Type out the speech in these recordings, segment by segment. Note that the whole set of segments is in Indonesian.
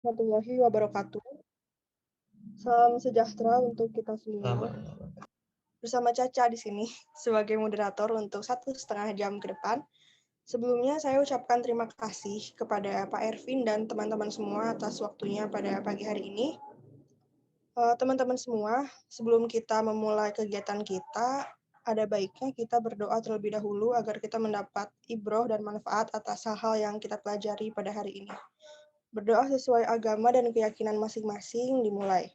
warahmatullahi wabarakatuh. Salam sejahtera untuk kita semua. Bersama Caca di sini sebagai moderator untuk 1,5 jam ke depan. Sebelumnya saya ucapkan terima kasih kepada Pak Ervin dan teman-teman semua atas waktunya pada pagi hari ini. Teman-teman semua, sebelum kita memulai kegiatan kita, ada baiknya kita berdoa terlebih dahulu agar kita mendapat ibroh dan manfaat atas hal-hal yang kita pelajari pada hari ini. Berdoa sesuai agama dan keyakinan masing-masing dimulai.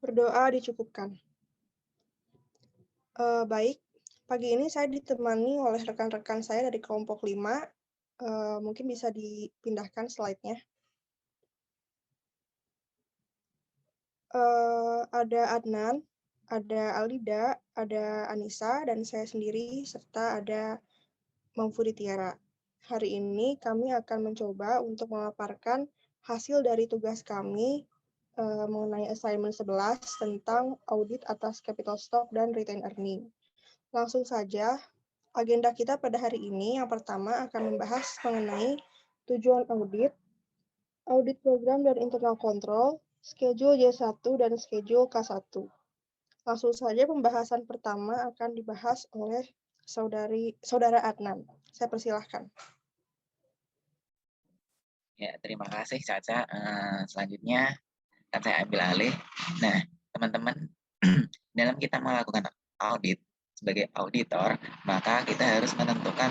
Berdoa dicukupkan. Baik, pagi ini saya ditemani oleh rekan-rekan saya dari kelompok 5. Mungkin bisa dipindahkan slide-nya. Ada Adnan, ada Alida, ada Anissa, dan saya sendiri, serta ada Mangfudi Tiara. Hari ini kami akan mencoba untuk memaparkan hasil dari tugas kami mengenai assignment 11 tentang audit atas capital stock dan retained earning. Langsung saja, agenda kita pada hari ini yang pertama akan membahas mengenai tujuan audit, audit program dan internal control, schedule J1 dan schedule K1. Langsung saja pembahasan pertama akan dibahas oleh Saudara Adnan. Saya persilahkan. Ya, terima kasih Caca. Selanjutnya akan saya ambil alih. Nah, teman-teman, dalam kita melakukan audit sebagai auditor, maka kita harus menentukan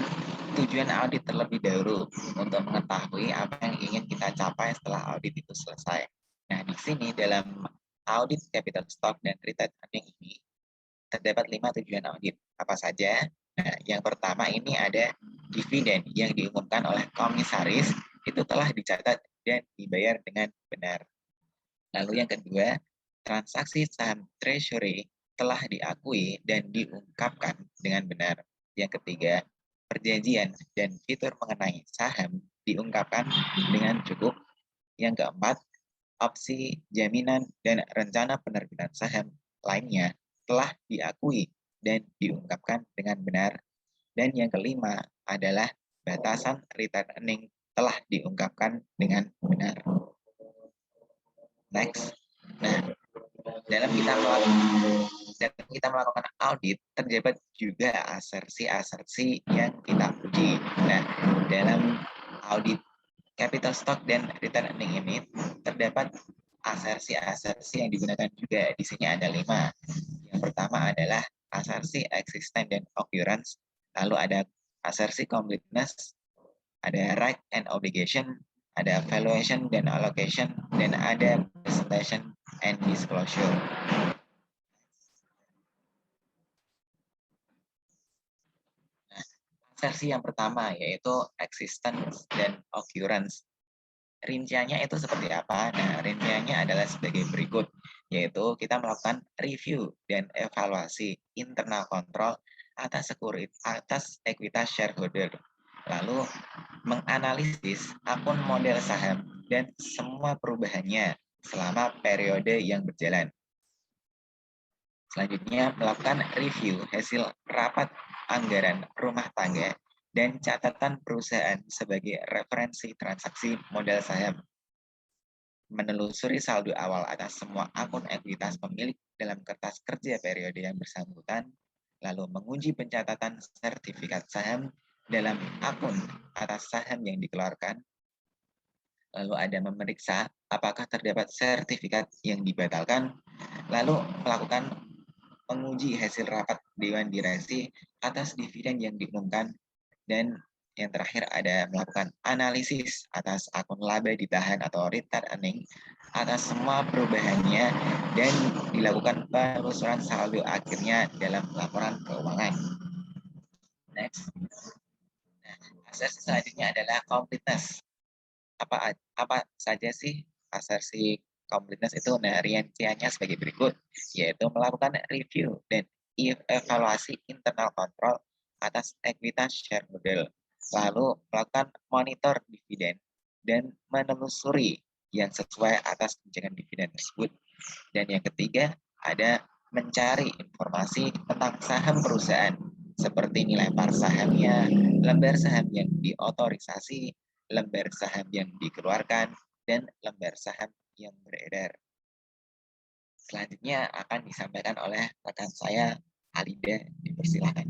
tujuan audit terlebih dahulu untuk mengetahui apa yang ingin kita capai setelah audit itu selesai. Nah, di sini dalam audit capital stock dan retained earning ini terdapat 5 tujuan audit. Apa saja? Nah, yang pertama ini ada dividen yang diumumkan oleh komisaris itu telah dicatat dan dibayar dengan benar. Lalu yang kedua, transaksi saham treasury telah diakui dan diungkapkan dengan benar. Yang ketiga, perjanjian dan fitur mengenai saham diungkapkan dengan cukup. Yang keempat, opsi jaminan dan rencana penerbitan saham lainnya telah diakui dan diungkapkan dengan benar. Dan yang kelima adalah batasan retained earning telah diungkapkan dengan benar. Next. Nah, dalam kita melakukan audit, terdapat juga asersi-asersi yang kita uji. Nah, dalam audit capital stock dan retained earning ini terdapat asersi-asersi yang digunakan juga. Di sini ada 5. Yang pertama adalah asersi existence dan occurrence, lalu ada asersi completeness, ada right and obligation, ada valuation dan allocation, dan ada presentation and disclosure. Nah, asersi yang pertama yaitu existence dan occurrence. Rinciannya itu seperti apa? Nah, rinciannya adalah sebagai berikut, yaitu kita melakukan review dan evaluasi internal control atas ekuitas shareholder, lalu menganalisis akun model saham dan semua perubahannya selama periode yang berjalan. Selanjutnya, melakukan review hasil rapat anggaran rumah tangga dan catatan perusahaan sebagai referensi transaksi modal saham. Menelusuri saldo awal atas semua akun ekuitas pemilik dalam kertas kerja periode yang bersangkutan, lalu menguji pencatatan sertifikat saham dalam akun atas saham yang dikeluarkan, lalu ada memeriksa apakah terdapat sertifikat yang dibatalkan, lalu melakukan menguji hasil rapat Dewan Direksi atas dividen yang diumumkan, dan yang terakhir ada melakukan analisis atas akun laba ditahan atau retained earning atas semua perubahannya dan dilakukan penelusuran saldo akhirnya dalam laporan keuangan. Next. Nah, asersi selanjutnya adalah completeness. Apa saja sih asersi completeness itu? Nah, rinciannya sebagai berikut, yaitu melakukan review dan evaluasi internal control atas ekuitas shareholder, lalu melakukan monitor dividen dan menelusuri yang sesuai atas kebijakan dividen tersebut. Dan yang ketiga ada mencari informasi tentang saham perusahaan, seperti nilai par sahamnya, lembar saham yang diotorisasi, lembar saham yang dikeluarkan, dan lembar saham yang beredar. Selanjutnya akan disampaikan oleh rekan saya, Alida, dipersilakan.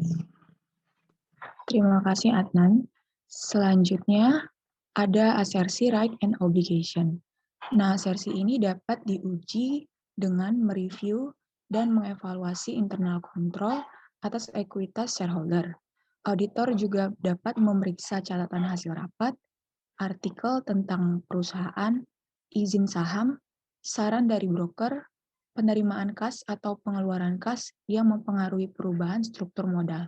Terima kasih Adnan. Selanjutnya ada asersi right and obligation. Nah, asersi ini dapat diuji dengan mereview dan mengevaluasi internal control atas ekuitas shareholder. Auditor juga dapat memeriksa catatan hasil rapat, artikel tentang perusahaan, izin saham, saran dari broker, penerimaan kas atau pengeluaran kas yang mempengaruhi perubahan struktur modal.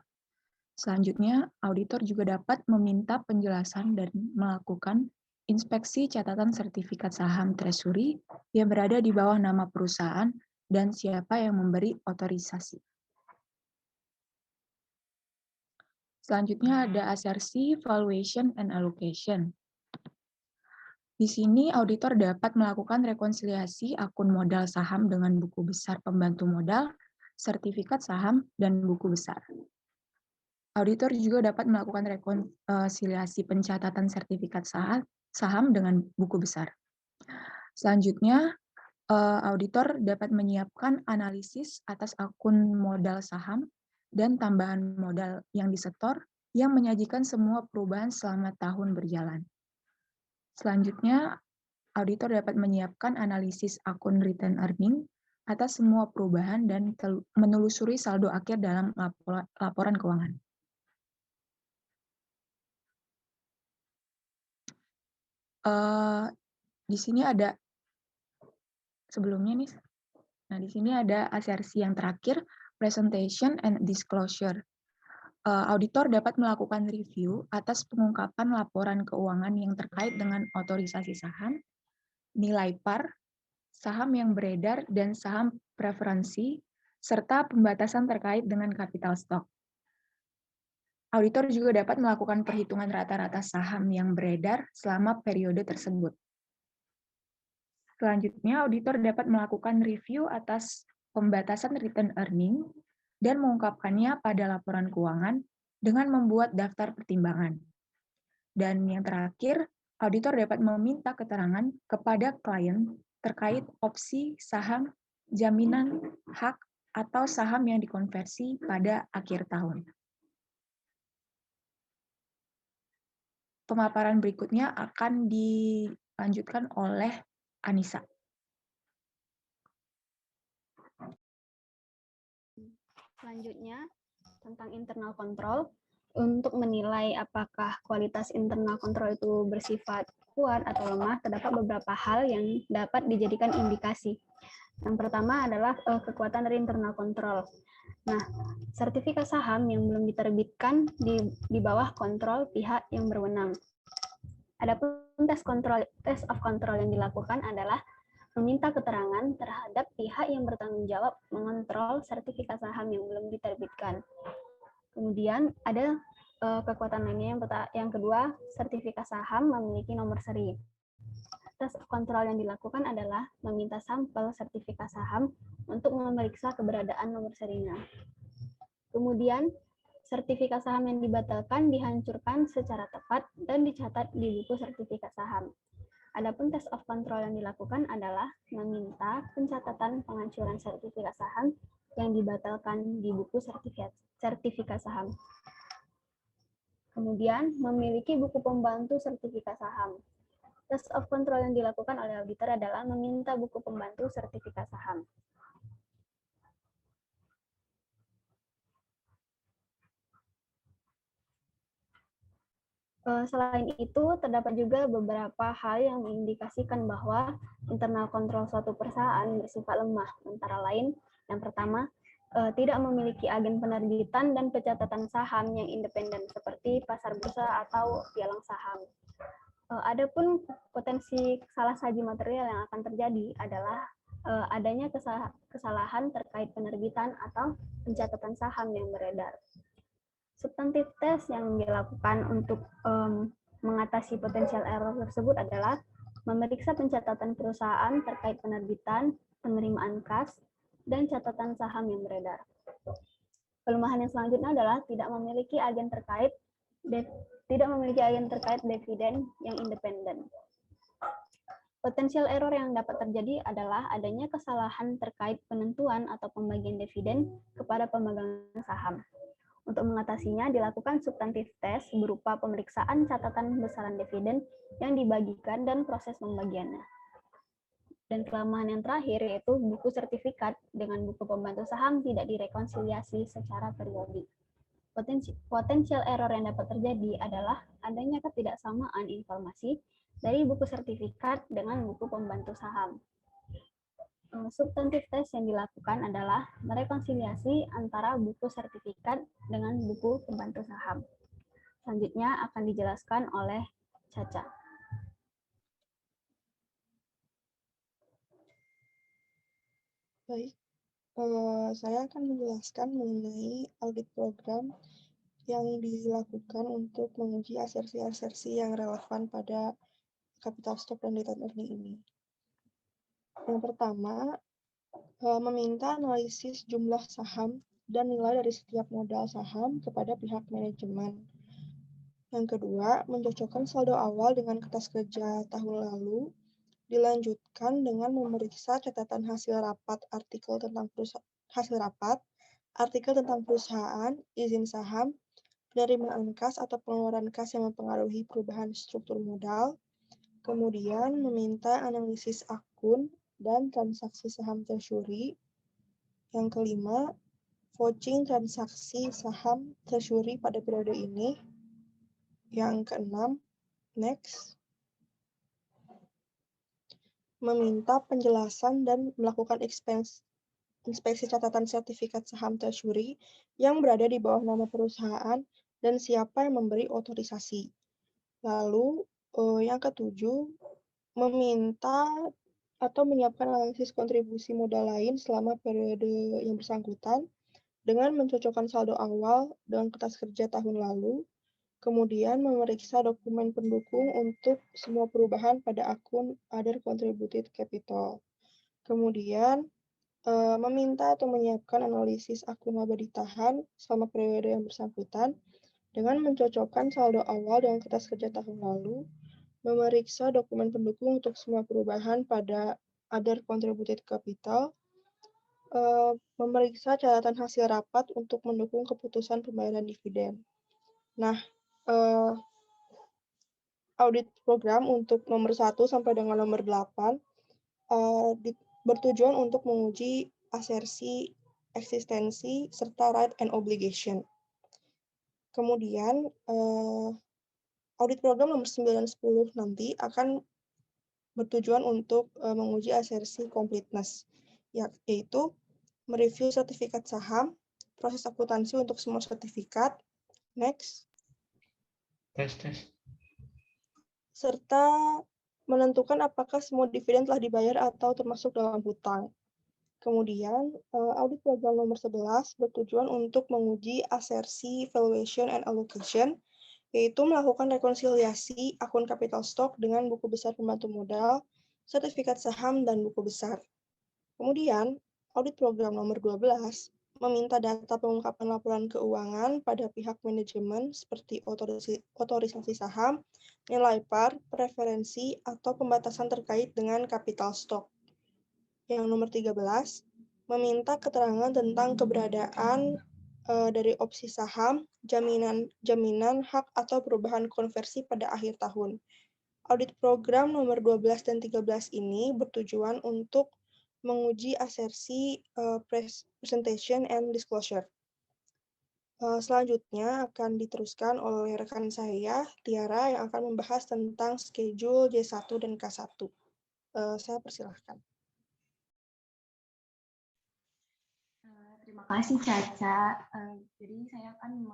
Selanjutnya, auditor juga dapat meminta penjelasan dan melakukan inspeksi catatan sertifikat saham treasury yang berada di bawah nama perusahaan dan siapa yang memberi otorisasi. Selanjutnya ada asersi, valuation, and allocation. Di sini auditor dapat melakukan rekonsiliasi akun modal saham dengan buku besar pembantu modal, sertifikat saham, dan buku besar. Auditor juga dapat melakukan rekonsiliasi pencatatan sertifikat saham dengan buku besar. Selanjutnya, auditor dapat menyiapkan analisis atas akun modal saham dan tambahan modal yang disetor yang menyajikan semua perubahan selama tahun berjalan. Selanjutnya, auditor dapat menyiapkan analisis akun return earning atas semua perubahan dan menelusuri saldo akhir dalam laporan keuangan. Di sini ada sebelumnya nih. Nah, di sini ada asersi yang terakhir, presentation and disclosure. Auditor dapat melakukan review atas pengungkapan laporan keuangan yang terkait dengan otorisasi saham, nilai par, saham yang beredar, dan saham preferensi, serta pembatasan terkait dengan capital stock. Auditor juga dapat melakukan perhitungan rata-rata saham yang beredar selama periode tersebut. Selanjutnya, auditor dapat melakukan review atas pembatasan return earning dan mengungkapkannya pada laporan keuangan dengan membuat daftar pertimbangan. Dan yang terakhir, auditor dapat meminta keterangan kepada klien terkait opsi saham, jaminan hak, atau saham yang dikonversi pada akhir tahun. Pemaparan berikutnya akan dilanjutkan oleh Anissa. Selanjutnya, tentang internal control. Untuk menilai apakah kualitas internal control itu bersifat kuat atau lemah, terdapat beberapa hal yang dapat dijadikan indikasi. Yang pertama adalah kekuatan dari internal control. Nah, sertifikat saham yang belum diterbitkan di bawah kontrol pihak yang berwenang. Adapun tes of control yang dilakukan adalah meminta keterangan terhadap pihak yang bertanggung jawab mengontrol sertifikat saham yang belum diterbitkan. Kemudian ada kekuatan lainnya yang kedua, sertifikat saham memiliki nomor seri. Tes of control yang dilakukan adalah meminta sampel sertifikat saham untuk memeriksa keberadaan nomor serinya. Kemudian, sertifikat saham yang dibatalkan dihancurkan secara tepat dan dicatat di buku sertifikat saham. Adapun tes of control yang dilakukan adalah meminta pencatatan penghancuran sertifikat saham yang dibatalkan di buku sertifikat saham. Kemudian, memiliki buku pembantu sertifikat saham. Tes of control yang dilakukan oleh auditor adalah meminta buku pembantu sertifikat saham. Selain itu, terdapat juga beberapa hal yang mengindikasikan bahwa internal kontrol suatu perusahaan bersifat lemah. Antara lain, yang pertama, tidak memiliki agen penerbitan dan pencatatan saham yang independen seperti pasar bursa atau pialang saham. Adapun potensi salah saji material yang akan terjadi adalah adanya kesalahan terkait penerbitan atau pencatatan saham yang beredar. Substantif tes yang dilakukan untuk mengatasi potensial error tersebut adalah memeriksa pencatatan perusahaan terkait penerbitan, penerimaan kas, dan catatan saham yang beredar. Kelemahan yang selanjutnya adalah tidak memiliki agen terkait dividen yang independen. Potensial error yang dapat terjadi adalah adanya kesalahan terkait penentuan atau pembagian dividen kepada pemegang saham. Untuk mengatasinya, dilakukan substantif test berupa pemeriksaan catatan besaran dividen yang dibagikan dan proses pembagiannya. Dan kelemahan yang terakhir yaitu buku sertifikat dengan buku pembantu saham tidak direkonsiliasi secara periodik. Potensial error yang dapat terjadi adalah adanya ketidaksamaan informasi dari buku sertifikat dengan buku pembantu saham. Substantif test yang dilakukan adalah merekonsiliasi antara buku sertifikat dengan buku pembantu saham. Selanjutnya akan dijelaskan oleh Caca. Baik, saya akan menjelaskan mengenai audit program yang dilakukan untuk menguji asersi-asersi yang relevan pada capital stock dan retained earning ini. Yang pertama, meminta analisis jumlah saham dan nilai dari setiap modal saham kepada pihak manajemen. Yang kedua, mencocokkan saldo awal dengan kertas kerja tahun lalu, dilanjutkan dengan memeriksa catatan hasil rapat artikel tentang perusahaan, izin saham, penerimaan kas atau pengeluaran kas yang mempengaruhi perubahan struktur modal, kemudian meminta analisis akun dan transaksi saham treasury. Yang kelima, vouching transaksi saham treasury pada periode ini. Yang keenam, next, meminta penjelasan dan melakukan inspeksi catatan sertifikat saham treasury yang berada di bawah nama perusahaan dan siapa yang memberi otorisasi. Lalu, yang ketujuh, meminta atau menyiapkan analisis kontribusi modal lain selama periode yang bersangkutan dengan mencocokkan saldo awal dengan kertas kerja tahun lalu, kemudian memeriksa dokumen pendukung untuk semua perubahan pada akun Other Contributed Capital. Kemudian, meminta atau menyiapkan analisis akun laba ditahan selama periode yang bersangkutan dengan mencocokkan saldo awal dengan kertas kerja tahun lalu, memeriksa dokumen pendukung untuk semua perubahan pada Other Contributed Capital, memeriksa catatan hasil rapat untuk mendukung keputusan pembayaran dividen. Nah, audit program untuk nomor 1 sampai dengan nomor 8 bertujuan untuk menguji asersi, eksistensi, serta right and obligation. Kemudian, audit program nomor 9 dan 10 nanti akan bertujuan untuk menguji asersi completeness, yaitu mereview sertifikat saham, proses akuntansi untuk semua sertifikat, next, serta menentukan apakah semua dividen telah dibayar atau termasuk dalam hutang. Kemudian, audit program nomor 11 bertujuan untuk menguji asersi, valuation, and allocation, yaitu melakukan rekonsiliasi akun capital stock dengan buku besar pembantu modal, sertifikat saham, dan buku besar. Kemudian, audit program nomor 12 meminta data pengungkapan laporan keuangan pada pihak manajemen seperti otorisasi saham, nilai par, preferensi, atau pembatasan terkait dengan capital stock. Yang nomor 13, meminta keterangan tentang keberadaan dari opsi saham, jaminan hak atau perubahan konversi pada akhir tahun. Audit program nomor 12 dan 13 ini bertujuan untuk menguji asersi presentation and disclosure. Selanjutnya akan diteruskan oleh rekan saya, Tiara, yang akan membahas tentang schedule J1 dan K1. Saya persilahkan. Terima kasih Caca. Jadi saya akan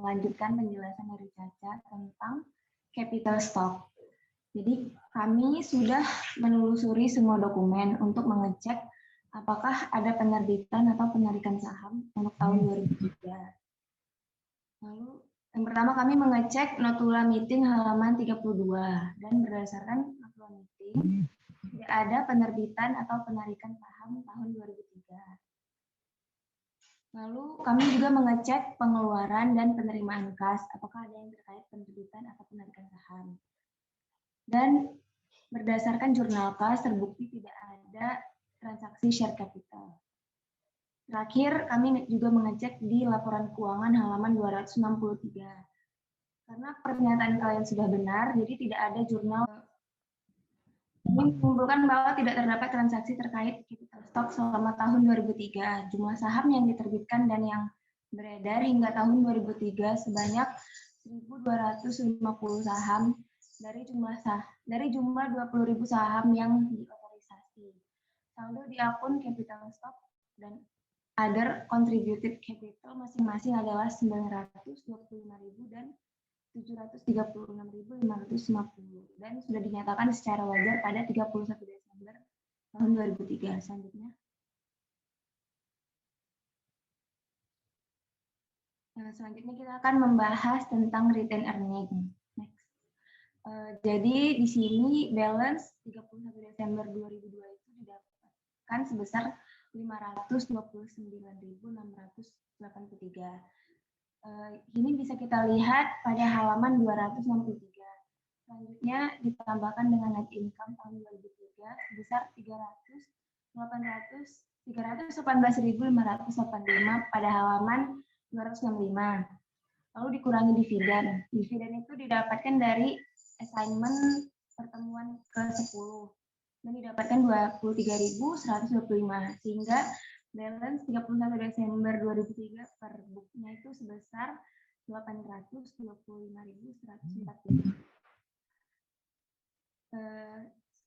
melanjutkan penjelasan dari Caca tentang capital stock. Jadi kami sudah menelusuri semua dokumen untuk mengecek apakah ada penerbitan atau penarikan saham untuk tahun 2003. Lalu yang pertama kami mengecek notula meeting halaman 32 dan berdasarkan notula meeting tidak ada penerbitan atau penarikan saham tahun 2003. Lalu kami juga mengecek pengeluaran dan penerimaan kas, apakah ada yang terkait penerbitan atau penarikan saham. Dan berdasarkan jurnal kas terbukti tidak ada transaksi share capital. Terakhir, kami juga mengecek di laporan keuangan halaman 263. Karena pernyataan kalian sudah benar, jadi tidak ada jurnal. Kami menyimpulkan bahwa tidak terdapat transaksi terkait capital stock selama tahun 2003. Jumlah saham yang diterbitkan dan yang beredar hingga tahun 2003 sebanyak 1.250 saham dari jumlah 20.000 saham yang diotorisasi. Saldo di akun capital stock dan other contributed capital masing-masing adalah 925.000 dan 736.550 dan sudah dinyatakan secara wajar pada 31 Desember tahun 2003. Selanjutnya. Selanjutnya kita akan membahas tentang return earning. Next. Jadi di sini balance 31 Desember 2002 itu didapatkan sebesar 529.683. Ini bisa kita lihat pada halaman 263. Selanjutnya ditambahkan dengan net income tahun 2003 sebesar 318.585 pada halaman 265. Lalu dikurangi dividen. Dividen itu didapatkan dari assignment pertemuan ke-10 dan didapatkan 23.125 sehingga balance 31 Desember 2003 per booknya itu sebesar 825.140.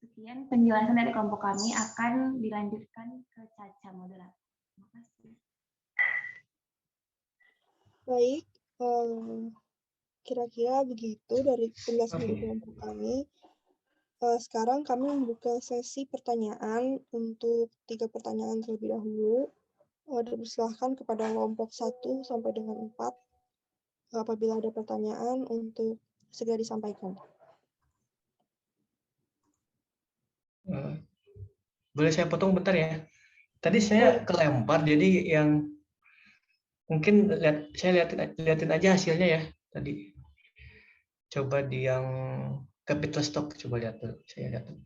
Sekian penjelasan dari kelompok kami, akan dilanjutkan ke Caca moderator. Terima kasih. Baik, kira-kira begitu dari penjelasan dari kelompok kami. Sekarang kami membuka sesi pertanyaan untuk 3 pertanyaan terlebih dahulu. Dipersilahkan kepada kelompok 1 sampai dengan 4 apabila ada pertanyaan untuk segera disampaikan. Boleh saya potong bentar ya? Tadi saya kelempar, jadi yang mungkin saya liatin aja hasilnya ya tadi. Coba di yang capital stock, coba lihat dulu. Saya lihat dulu.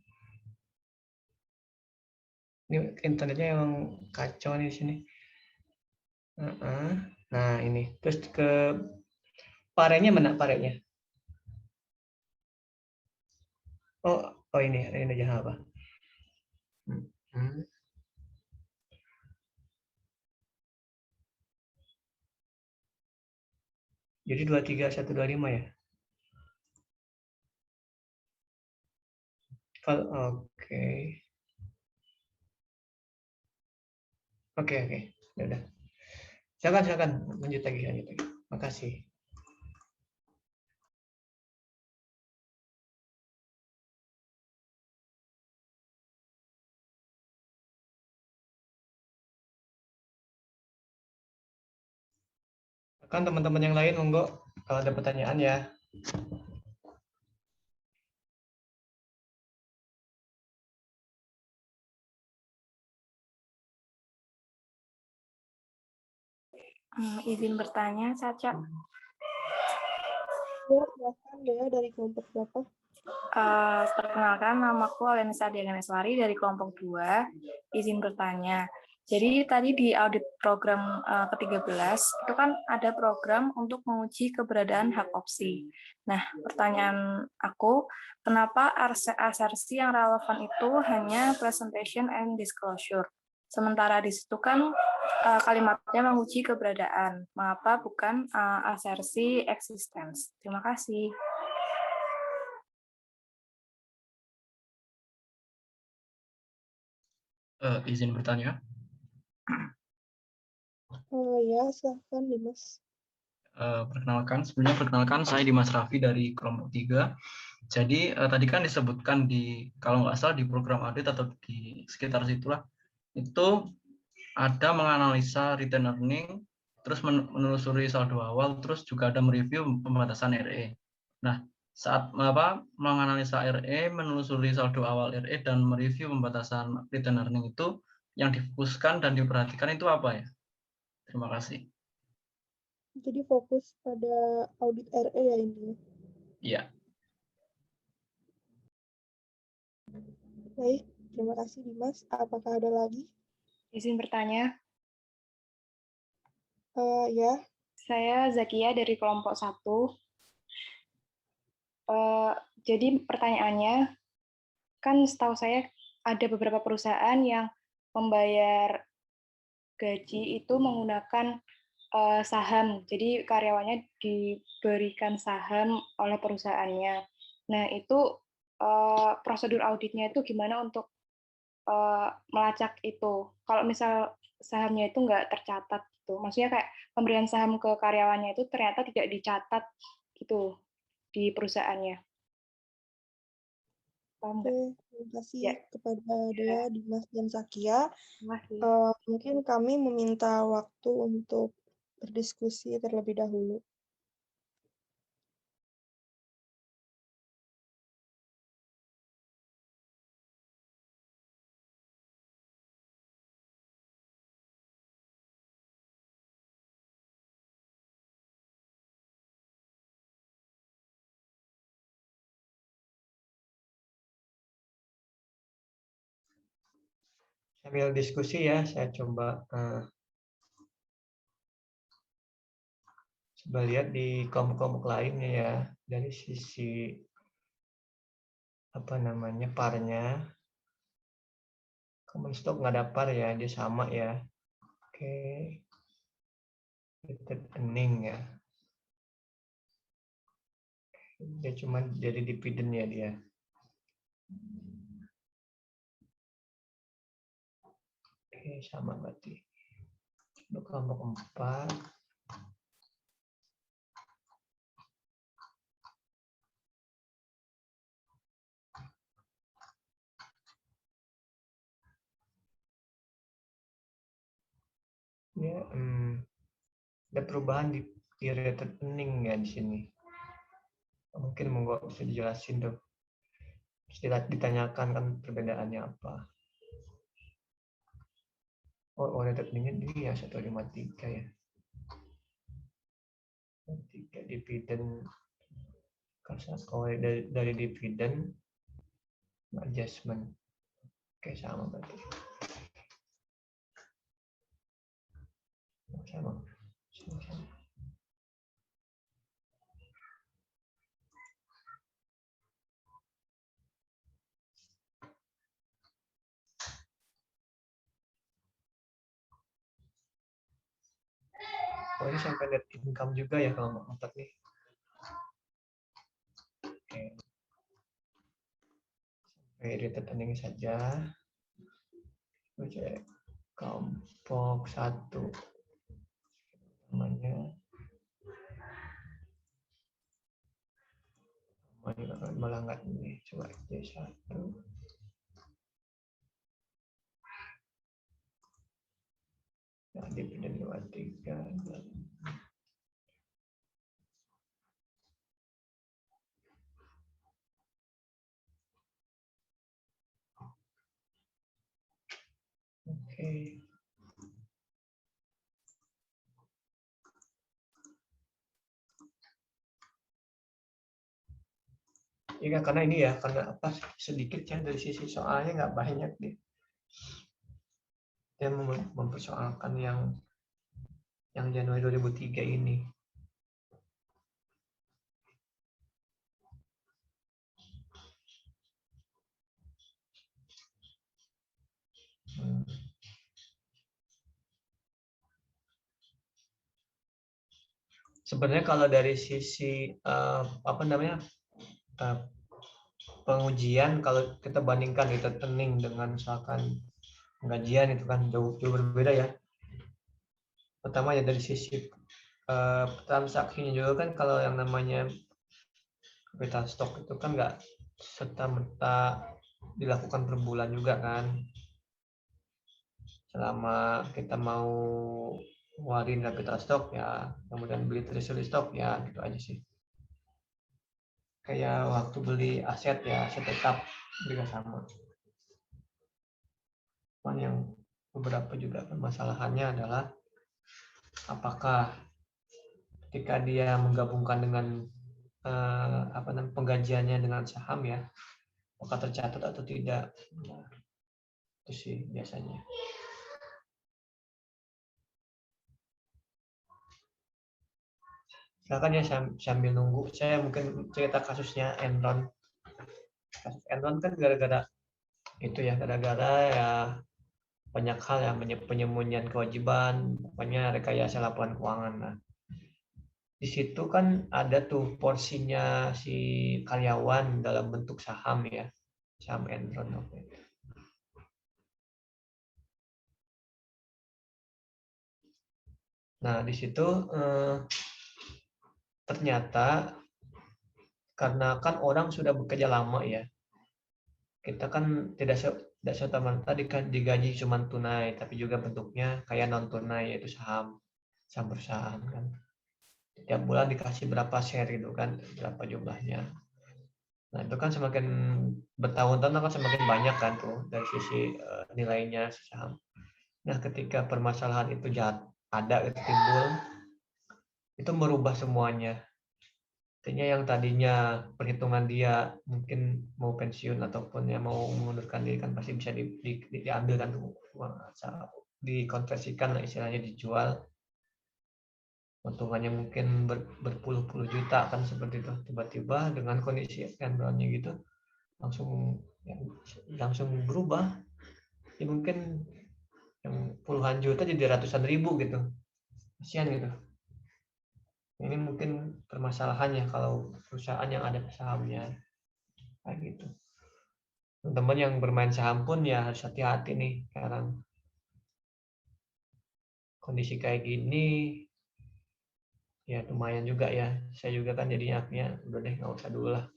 Ini internetnya emang kacau nih di sini. Nah ini, terus ke parenya mana parenya? Oh ini aja apa? Jadi 23125 ya? Oke. Ya udah. Silakan lanjut lagi. Makasih. Kan teman-teman yang lain monggo kalau ada pertanyaan ya. Izin bertanya, Caca. Ya, silahkan Dea dari kelompok berapa? Perkenalkan, namaku Alenisa Dianeswari dari kelompok 2. Izin bertanya. Jadi tadi di audit program ke-13 itu kan ada program untuk menguji keberadaan hak opsi. Nah, pertanyaan aku, kenapa asersi yang relevan itu hanya presentation and disclosure? Sementara di situ kan kalimatnya menguji keberadaan. Mengapa bukan asersi existence? Terima kasih. Izin bertanya. Ya, silahkan Dimas. Perkenalkan saya Dimas Raffi dari kelompok 3. Jadi tadi kan disebutkan kalau nggak salah di program audit atau di sekitar situlah, itu ada menganalisa return earning, terus menelusuri saldo awal, terus juga ada mereview pembatasan RE. Nah, saat menganalisa RE, menelusuri saldo awal RE, dan mereview pembatasan return earning itu, yang difokuskan dan diperhatikan itu apa ya? Terima kasih. Jadi fokus pada audit RE ya ini. Iya. Baik, terima kasih Dimas. Apakah ada lagi? Izin bertanya, Ya, saya Zakia dari kelompok 1. Jadi pertanyaannya, kan setahu saya ada beberapa perusahaan yang membayar gaji itu menggunakan saham. Jadi karyawannya diberikan saham oleh perusahaannya. Nah, itu prosedur auditnya itu gimana untuk melacak itu? Kalau misal sahamnya itu nggak tercatat gitu, maksudnya kayak pemberian saham ke karyawannya itu ternyata tidak dicatat gitu di perusahaannya. Paham nggak? oke. Terima kasih Ya. kepada Dea, Dimas, dan Zakia. Terima kasih. Mungkin kami meminta waktu untuk berdiskusi terlebih dahulu. Sambil diskusi ya, saya coba lihat di kelompok-kelompok lainnya ya, dari sisi apa namanya parnya. Common stock nggak ada par ya, dia sama ya. Oke, rated earning ya. Dia cuma jadi dividen ya dia. Oke, sama berarti. Untuk kelompok 4. Ya, ada perubahan di rated earning ya di sini. Mungkin monggo bisa dijelasin tuh. Terus ditanyakan kan perbedaannya apa. Oh, rated earningnya dia 153 ya. 3 dividen kasar dari dividen adjustment. Oke, sama berarti. Sama. Oh, ini sampai net income juga ya kalau mau empat nih. Oke. Sampai rated earning saja. Oke. Kelompok 1 namanya malah nggak ini, coba J1. Nah, dividen 23. Oke. Iya, karena ini ya, karena apa sedikit ya dari sisi soalnya nggak banyak deh. Dia mempersoalkan yang Januari 2003 ini. Sebenarnya kalau dari sisi apa namanya pengujian, kalau kita bandingkan rated earning dengan misalkan penggajian itu kan jauh berbeda ya. Pertama ya dari sisi transaksinya juga kan, kalau yang namanya capital stock itu kan nggak serta-merta dilakukan per bulan juga kan. Selama kita mau ngeluarin capital stock ya, kemudian beli treasury stock ya, gitu aja sih. Kayak waktu beli aset ya, aset tetap juga sama. Cuman yang beberapa juga permasalahannya adalah apakah ketika dia menggabungkan dengan penggajiannya dengan saham ya, apakah tercatat atau tidak. Nah, itu sih biasanya. Silakan ya, sambil nunggu saya mungkin cerita kasusnya Enron. Kasus Enron kan gara-gara itu ya, gara-gara ya banyak hal ya, penyembunyian kewajiban, pokoknya rekayasa laporan keuangan. Nah, di situ kan ada tuh porsinya si karyawan dalam bentuk saham ya, saham Enron. Nah, di situ ternyata karena kan orang sudah bekerja lama ya, kita kan tidak serta-merta digaji cuma tunai, tapi juga bentuknya kayak non tunai, yaitu saham perusahaan kan. Tiap bulan dikasih berapa share gitu kan, berapa jumlahnya. Nah, itu kan semakin bertahun-tahun kan semakin banyak kan tuh dari sisi nilainya saham. Nah, ketika permasalahan itu ada itu timbul, itu merubah semuanya. Artinya yang tadinya perhitungan dia mungkin mau pensiun ataupun ya mau mengundurkan diri kan pasti bisa diambil kan tuh uang, dikonversikan istilahnya, dijual. Untungannya mungkin berpuluh-puluh juta kan seperti itu. Tiba-tiba dengan kondisi Enronnya gitu langsung berubah. Ya mungkin yang puluhan juta jadi ratusan ribu gitu. Kasihan gitu. Ini mungkin permasalahannya kalau perusahaan yang ada sahamnya kayak gitu. Teman-teman yang bermain saham pun ya harus hati-hati nih sekarang. Kondisi kayak gini ya lumayan juga ya. Saya juga kan jadinya akhirnya udah deh nggak usah dulu lah.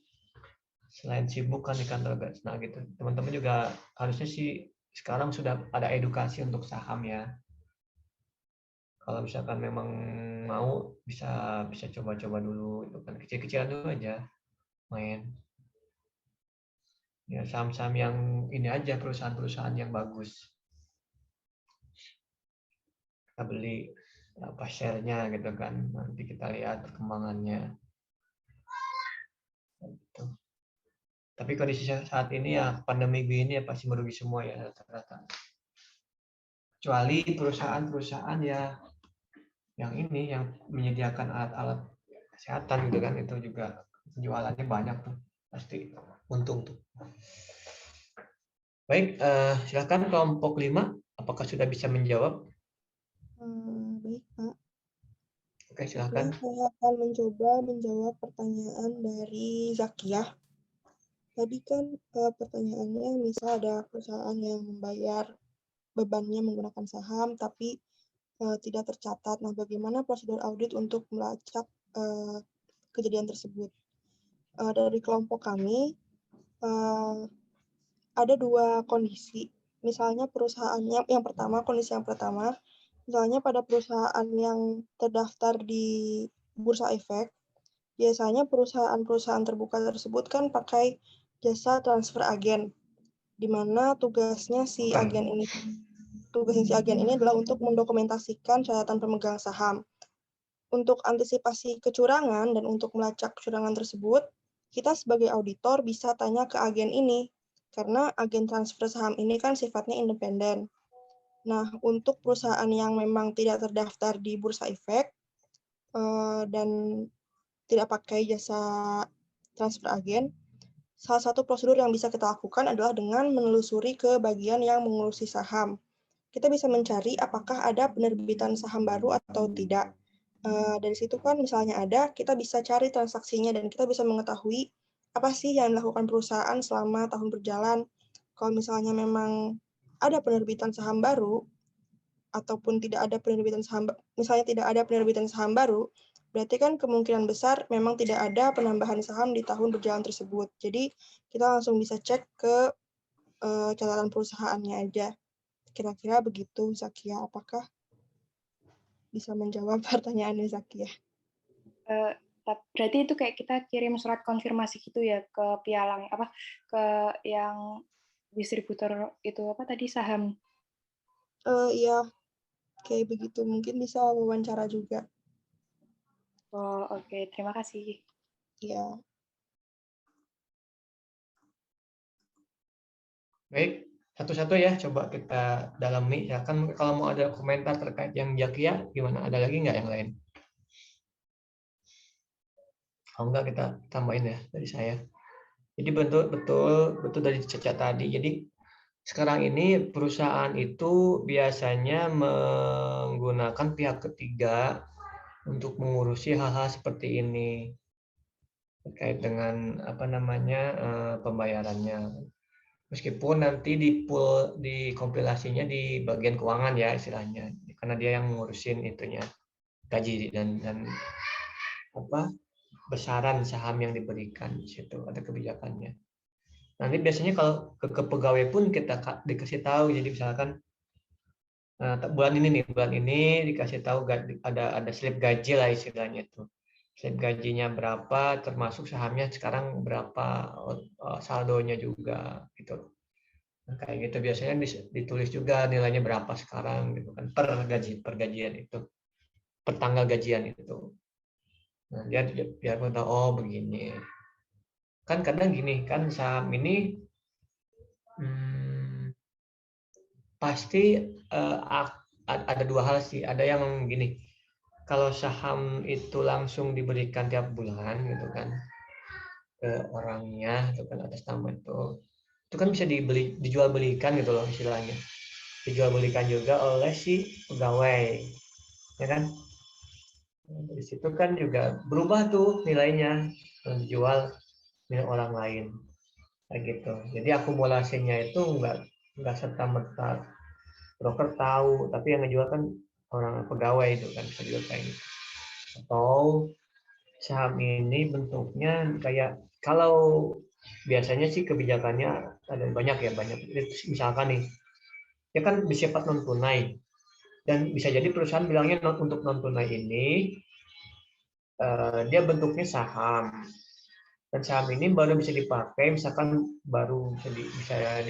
Selain sibuk kan di kantor nah gitu. Teman-teman juga harusnya sih sekarang sudah ada edukasi untuk saham ya. Kalau misalkan memang mau bisa coba-coba dulu itu kan, kecil-kecilan dulu aja main. Ya saham-saham yang ini aja, perusahaan-perusahaan yang bagus. Kita beli berapa share-nya gitu kan, nanti kita lihat perkembangannya. Gitu. Tapi kondisi saat ini ya pandemi begini ya pasti merugi semua ya rata-rata. Kecuali perusahaan-perusahaan ya yang ini yang menyediakan alat-alat kesehatan gitu kan, itu juga jualannya banyak tuh, pasti untung tuh. Baik, silakan kelompok 5, apakah sudah bisa menjawab? Baik, Pak. Oke, silakan. Saya akan mencoba menjawab pertanyaan dari Zakiyah. Tadi kan pertanyaannya misal ada perusahaan yang membayar bebannya menggunakan saham tapi tidak tercatat. Nah, bagaimana prosedur audit untuk melacak kejadian tersebut? Dari kelompok kami ada dua kondisi. Misalnya perusahaannya kondisi yang pertama, misalnya pada perusahaan yang terdaftar di Bursa Efek, biasanya perusahaan-perusahaan terbuka tersebut kan pakai jasa transfer agen, di mana tugasnya si agen ini adalah untuk mendokumentasikan catatan pemegang saham. Untuk antisipasi kecurangan dan untuk melacak kecurangan tersebut, kita sebagai auditor bisa tanya ke agen ini, karena agen transfer saham ini kan sifatnya independen. Nah, untuk perusahaan yang memang tidak terdaftar di Bursa Efek dan tidak pakai jasa transfer agen, salah satu prosedur yang bisa kita lakukan adalah dengan menelusuri ke bagian yang mengurusi saham. Kita bisa mencari apakah ada penerbitan saham baru atau tidak. Dari situ kan misalnya ada, kita bisa cari transaksinya dan kita bisa mengetahui apa sih yang dilakukan perusahaan selama tahun berjalan. Kalau misalnya memang ada penerbitan saham baru, ataupun tidak ada penerbitan saham, misalnya tidak ada penerbitan saham baru, berarti kan kemungkinan besar memang tidak ada penambahan saham di tahun berjalan tersebut. Jadi kita langsung bisa cek ke catatan perusahaannya aja. Kira-kira begitu, Zakia. Apakah bisa menjawab pertanyaannya Zakia? Berarti itu kayak kita kirim surat konfirmasi gitu ya ke pialang ke yang distributor itu tadi saham. Iya, Kayak begitu, mungkin bisa wawancara juga. Oh, oke. Terima kasih. Ya, Baik, satu-satu ya coba kita dalami. Ya kan kalau mau ada komentar terkait yang Jakia, gimana? Ada lagi nggak yang lain? Kalau enggak kita tambahin ya dari saya. Jadi betul dari Caca tadi. Jadi sekarang ini perusahaan itu biasanya menggunakan pihak ketiga untuk mengurusi hal-hal seperti ini terkait dengan apa namanya pembayarannya. Meskipun nanti di kompilasinya di bagian keuangan ya istilahnya, karena dia yang ngurusin itunya gaji dan apa besaran saham yang diberikan di situ ada kebijakannya. Nanti biasanya kalau ke pegawai pun kita dikasih tahu. Jadi misalkan bulan ini dikasih tahu ada slip gaji lah istilahnya itu. Slip gajinya berapa, termasuk sahamnya sekarang berapa, saldonya juga gitu. Nah, kayak gitu biasanya ditulis juga nilainya berapa sekarang gitu kan per gajian itu, per tanggal gajian itu. Nah, dia biar tahu oh begini. Kan kadang gini kan saham ini pasti ada dua hal sih. Ada yang gini, kalau saham itu langsung diberikan tiap bulan gitu kan ke orangnya itu kan atas nama itu kan bisa dijual belikan gitu loh istilahnya, dijual belikan juga oleh si pegawai, ya kan. Di situ kan juga berubah tuh nilainya, dijual milik orang lain kayak gitu. Jadi akumulasinya itu nggak serta merta broker tahu, tapi yang ngejual kan orang pegawai itu kan bisa juga kayak gitu. Atau saham ini bentuknya kayak kalau biasanya sih kebijakannya ada banyak. Misalkan nih, ya kan bersifat non tunai dan bisa jadi perusahaan bilangnya untuk non tunai ini dia bentuknya saham dan saham ini baru bisa dipakai misalkan baru bisa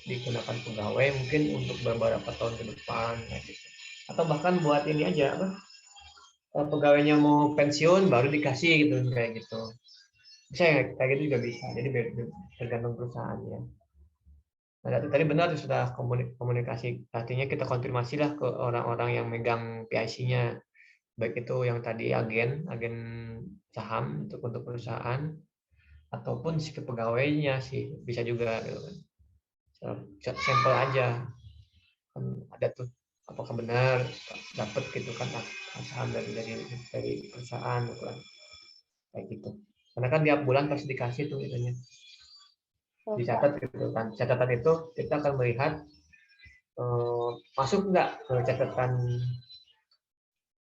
digunakan pegawai mungkin untuk beberapa tahun ke depan gitu. Atau bahkan buat ini aja apa pegawainya mau pensiun baru dikasih gitu kayak gitu. Bisa ya, kayak gitu juga bisa. Jadi tergantung perusahaannya. Nah, tadi benar sudah komunikasi. Artinya kita konfirmasi lah ke orang-orang yang megang PIC-nya. Baik itu yang tadi agen saham untuk perusahaan ataupun si kepegawainya sih bisa juga gitu kan. Sampel aja. Kan ada tuh apakah benar dapat gitu kan saham dari perusahaan gitu kan. Kayak gitu. Karena kan tiap bulan pasti dikasih tuh itunya. Dicatat gitu kan. Catatan itu kita akan melihat masuk nggak ke catatan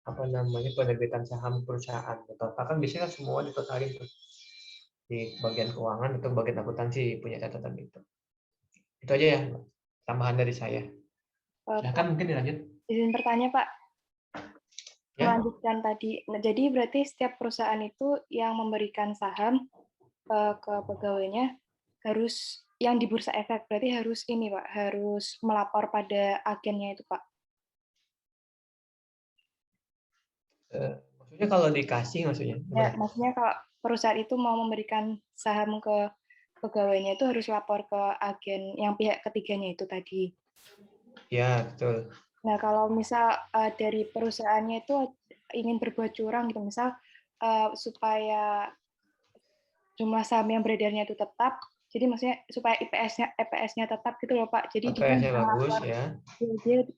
apa namanya penerbitan saham perusahaan atau kan biasanya semua ditotalin tuh di bagian keuangan atau bagian akuntansi punya catatan itu aja ya tambahan dari saya. Silakan mungkin dilanjut. Izin bertanya Pak, Ya. melanjutkan tadi. Nah, jadi berarti setiap perusahaan itu yang memberikan saham ke pegawainya harus yang di bursa efek, berarti harus ini Pak, harus melapor pada agennya itu Pak. Maksudnya kalau dikasih maksudnya? Ya, maksudnya kalau perusahaan itu mau memberikan saham ke pegawainya itu harus lapor ke agen yang pihak ketiganya itu tadi. Ya, betul. Nah, kalau misal dari perusahaannya itu ingin berbuat curang gitu, misal supaya jumlah saham yang beredarnya itu tetap, jadi maksudnya supaya EPS-nya tetap gitu loh Pak. Jadi EPS-nya bagus ya.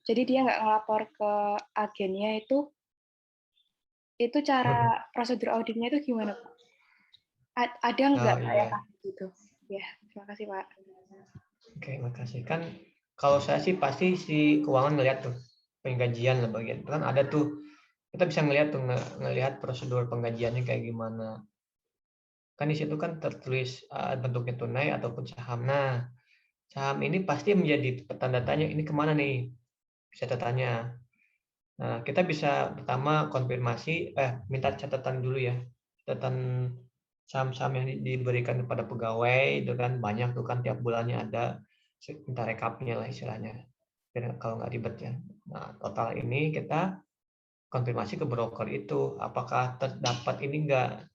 Jadi dia nggak ngelapor ke agennya itu cara prosedur auditnya itu gimana Pak? Ada nggak kayak gitu? Ya, terima kasih Pak. Oke, makasih. Kan kalau saya sih pasti si keuangan ngelihat tuh penggajian lah bagian. Kan ada tuh kita bisa ngelihat prosedur penggajiannya kayak gimana. Kan di situ kan tertulis bentuknya tunai ataupun saham. Nah, saham ini pasti menjadi tanda tanya ini kemana nih catatannya. Nah, kita bisa pertama konfirmasi, minta catatan dulu ya, catatan saham-saham yang diberikan kepada pegawai itu kan banyak tuh kan tiap bulannya ada, minta rekapnya lah istilahnya. kalau nggak ribet ya. Nah, total ini kita konfirmasi ke broker itu, apakah terdapat ini enggak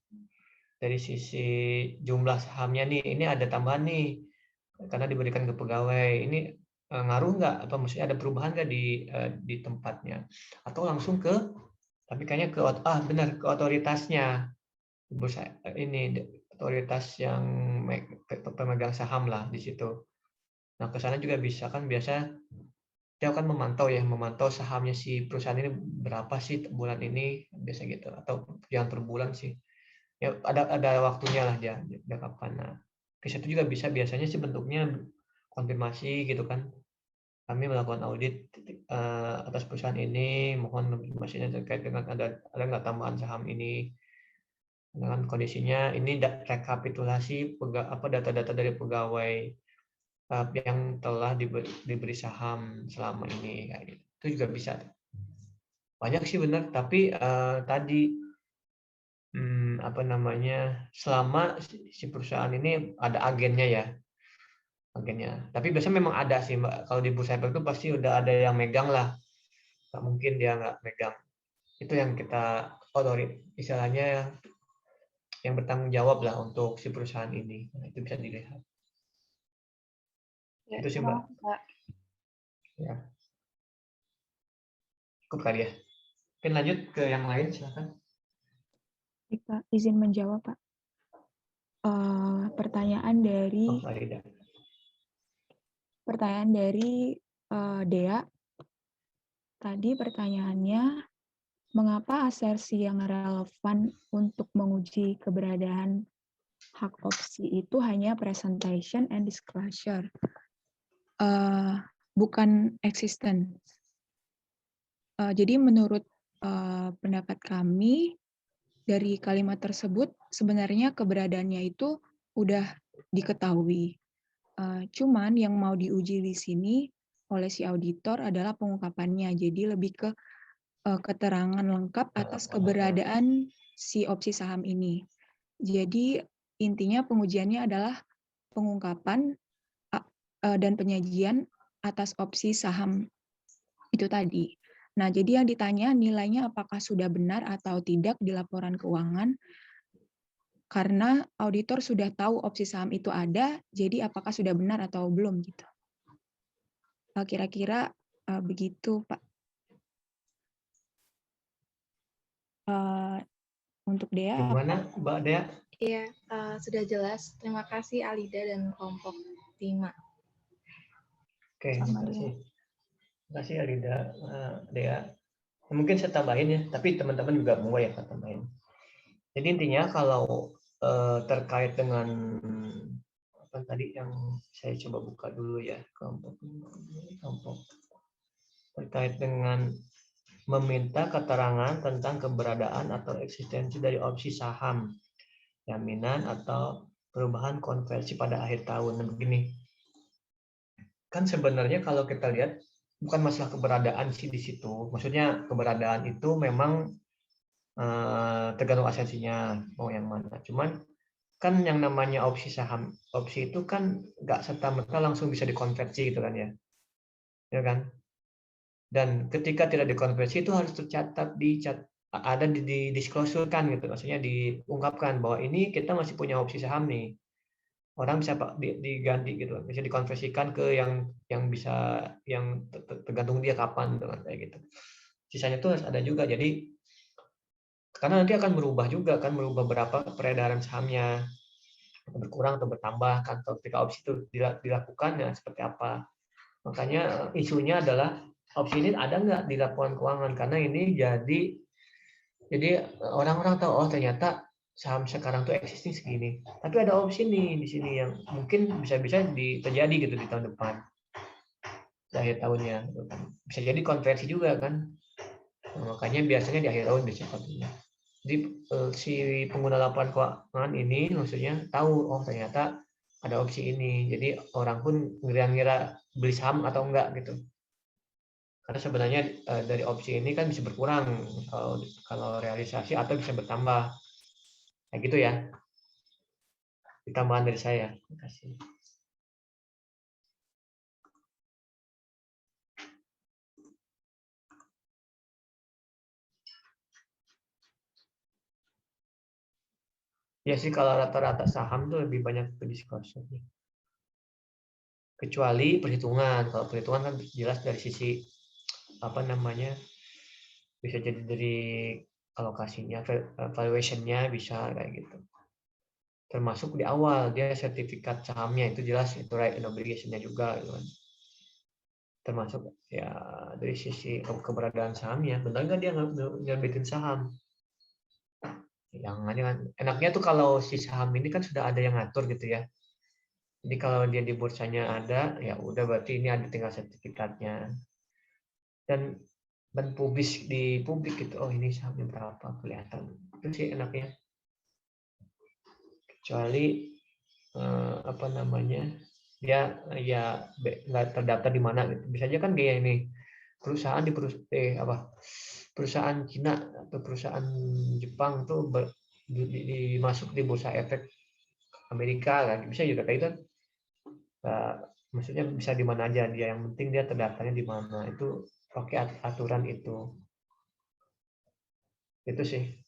dari sisi jumlah sahamnya nih, ini ada tambahan nih karena diberikan ke pegawai, ini ngaruh nggak, atau maksudnya ada perubahan nggak di tempatnya, atau langsung ke, tapi kayaknya benar, ke otoritasnya, bursa ini otoritas yang pemegang saham lah di situ. Nah, ke sana juga bisa kan, biasa dia akan memantau sahamnya si perusahaan ini berapa sih bulan ini, biasa gitu, atau yang per bulan sih. Ya ada waktunya lah dia kapan. Nah, ke situ juga bisa, biasanya sih bentuknya konfirmasi gitu kan. Kami melakukan audit atas perusahaan ini, mohon informasinya terkait dengan ada nggak tambahan saham ini. Dengan kondisinya ini rekapitulasi data-data dari pegawai yang telah diberi saham selama ini, kayak gitu. Itu juga bisa. Banyak sih benar, tapi tadi selama si perusahaan ini ada agennya ya, agennya. Tapi biasanya memang ada sih Mbak, kalau di Bursa Efek itu pasti udah ada yang megang lah, nggak mungkin dia nggak megang. Itu yang kita istilahnya yang bertanggung jawab lah untuk si perusahaan ini. Nah, itu bisa dilihat. Ya, Itu sih Mbak. Ya. Cukup kali ya. Oke, lanjut ke yang lain, silakan. Pak, izin menjawab, Pak. Pertanyaan dari Dea. Tadi pertanyaannya, mengapa asersi yang relevan untuk menguji keberadaan hak opsi itu hanya presentation and disclosure, bukan existence. Jadi menurut pendapat kami, dari kalimat tersebut sebenarnya keberadaannya itu udah diketahui. Cuman yang mau diuji di sini oleh si auditor adalah pengungkapannya. Jadi lebih ke keterangan lengkap atas keberadaan si opsi saham ini. Jadi intinya pengujiannya adalah pengungkapan dan penyajian atas opsi saham itu tadi. Nah, jadi yang ditanya nilainya apakah sudah benar atau tidak di laporan keuangan, karena auditor sudah tahu opsi saham itu ada, jadi apakah sudah benar atau belum gitu. Kira-kira begitu, Pak. Untuk Dea. Gimana, Mbak Dea? Iya, sudah jelas. Terima kasih Alida dan kelompok 5. Oke, terima kasih. Terima kasih Alida, Dea. Mungkin saya tambahin ya, tapi teman-teman juga mau ya tambahin. Jadi intinya kalau terkait dengan apa tadi yang saya coba buka dulu ya, kelompok terkait dengan meminta keterangan tentang keberadaan atau eksistensi dari opsi saham, jaminan atau perubahan konversi pada akhir tahun. Nah, begini, kan sebenarnya kalau kita lihat bukan masalah keberadaan sih di situ. Maksudnya keberadaan itu memang tergantung asensinya mau yang mana. Cuman kan yang namanya opsi saham, opsi itu kan nggak serta-merta langsung bisa dikonversi gitu kan ya, ya kan? Dan ketika tidak dikonversi itu harus tercatat ada di disclosure-kan gitu, maksudnya diungkapkan bahwa ini kita masih punya opsi saham nih. Orang bisa diganti gitu, bisa dikonversikan ke yang bisa, yang tergantung dia kapan dengan kayak gitu. Sisanya tuh harus ada juga. Jadi karena nanti akan berubah juga kan, merubah berapa peredaran sahamnya, berkurang atau bertambah kan, ketika opsi itu dilakukan ya seperti apa. Makanya isunya adalah opsi ini ada nggak di laporan keuangan, karena ini jadi orang-orang tahu oh ternyata saham sekarang tuh existing segini, tapi ada opsi nih di sini yang mungkin bisa-bisa terjadi gitu di tahun depan, di akhir tahunnya, bisa jadi konversi juga kan. Nah, makanya biasanya di akhir tahun biasanya. Jadi si pengguna laporan keuangan ini maksudnya tahu oh ternyata ada opsi ini, jadi orang pun ngira-ngira beli saham atau enggak gitu. Karena sebenarnya dari opsi ini kan bisa berkurang kalau realisasi atau bisa bertambah. Kayak gitu ya. Tambahan dari saya. Terima kasih. Ya sih kalau rata-rata saham tuh lebih banyak ke disclosure-nya. Kecuali perhitungan. Kalau perhitungan kan jelas dari sisi apa namanya, bisa jadi dari alokasinya, valuation-nya bisa kayak gitu. Termasuk di awal dia sertifikat sahamnya itu jelas itu right and obligation-nya juga gitu kan. Termasuk ya dari sisi keberadaan sahamnya, benar nggak dia ngerbitin saham? Yang kan enaknya tuh kalau si saham ini kan sudah ada yang ngatur gitu ya. Jadi kalau dia di bursanya ada, ya udah berarti ini ada tinggal sertifikatnya. Dan publis di publik gitu, oh ini sahamnya berapa kelihatan. Itu sih enaknya. Kecuali apa namanya, dia ya nggak terdaftar di mana gitu. Bisa aja kan kayak ini perusahaan perusahaan Cina atau perusahaan Jepang tuh dimasuk di bursa efek Amerika kan, bisa juga kayak itu. Maksudnya bisa di mana aja dia, yang penting dia terdaftarnya di mana, itu pakai aturan itu sih.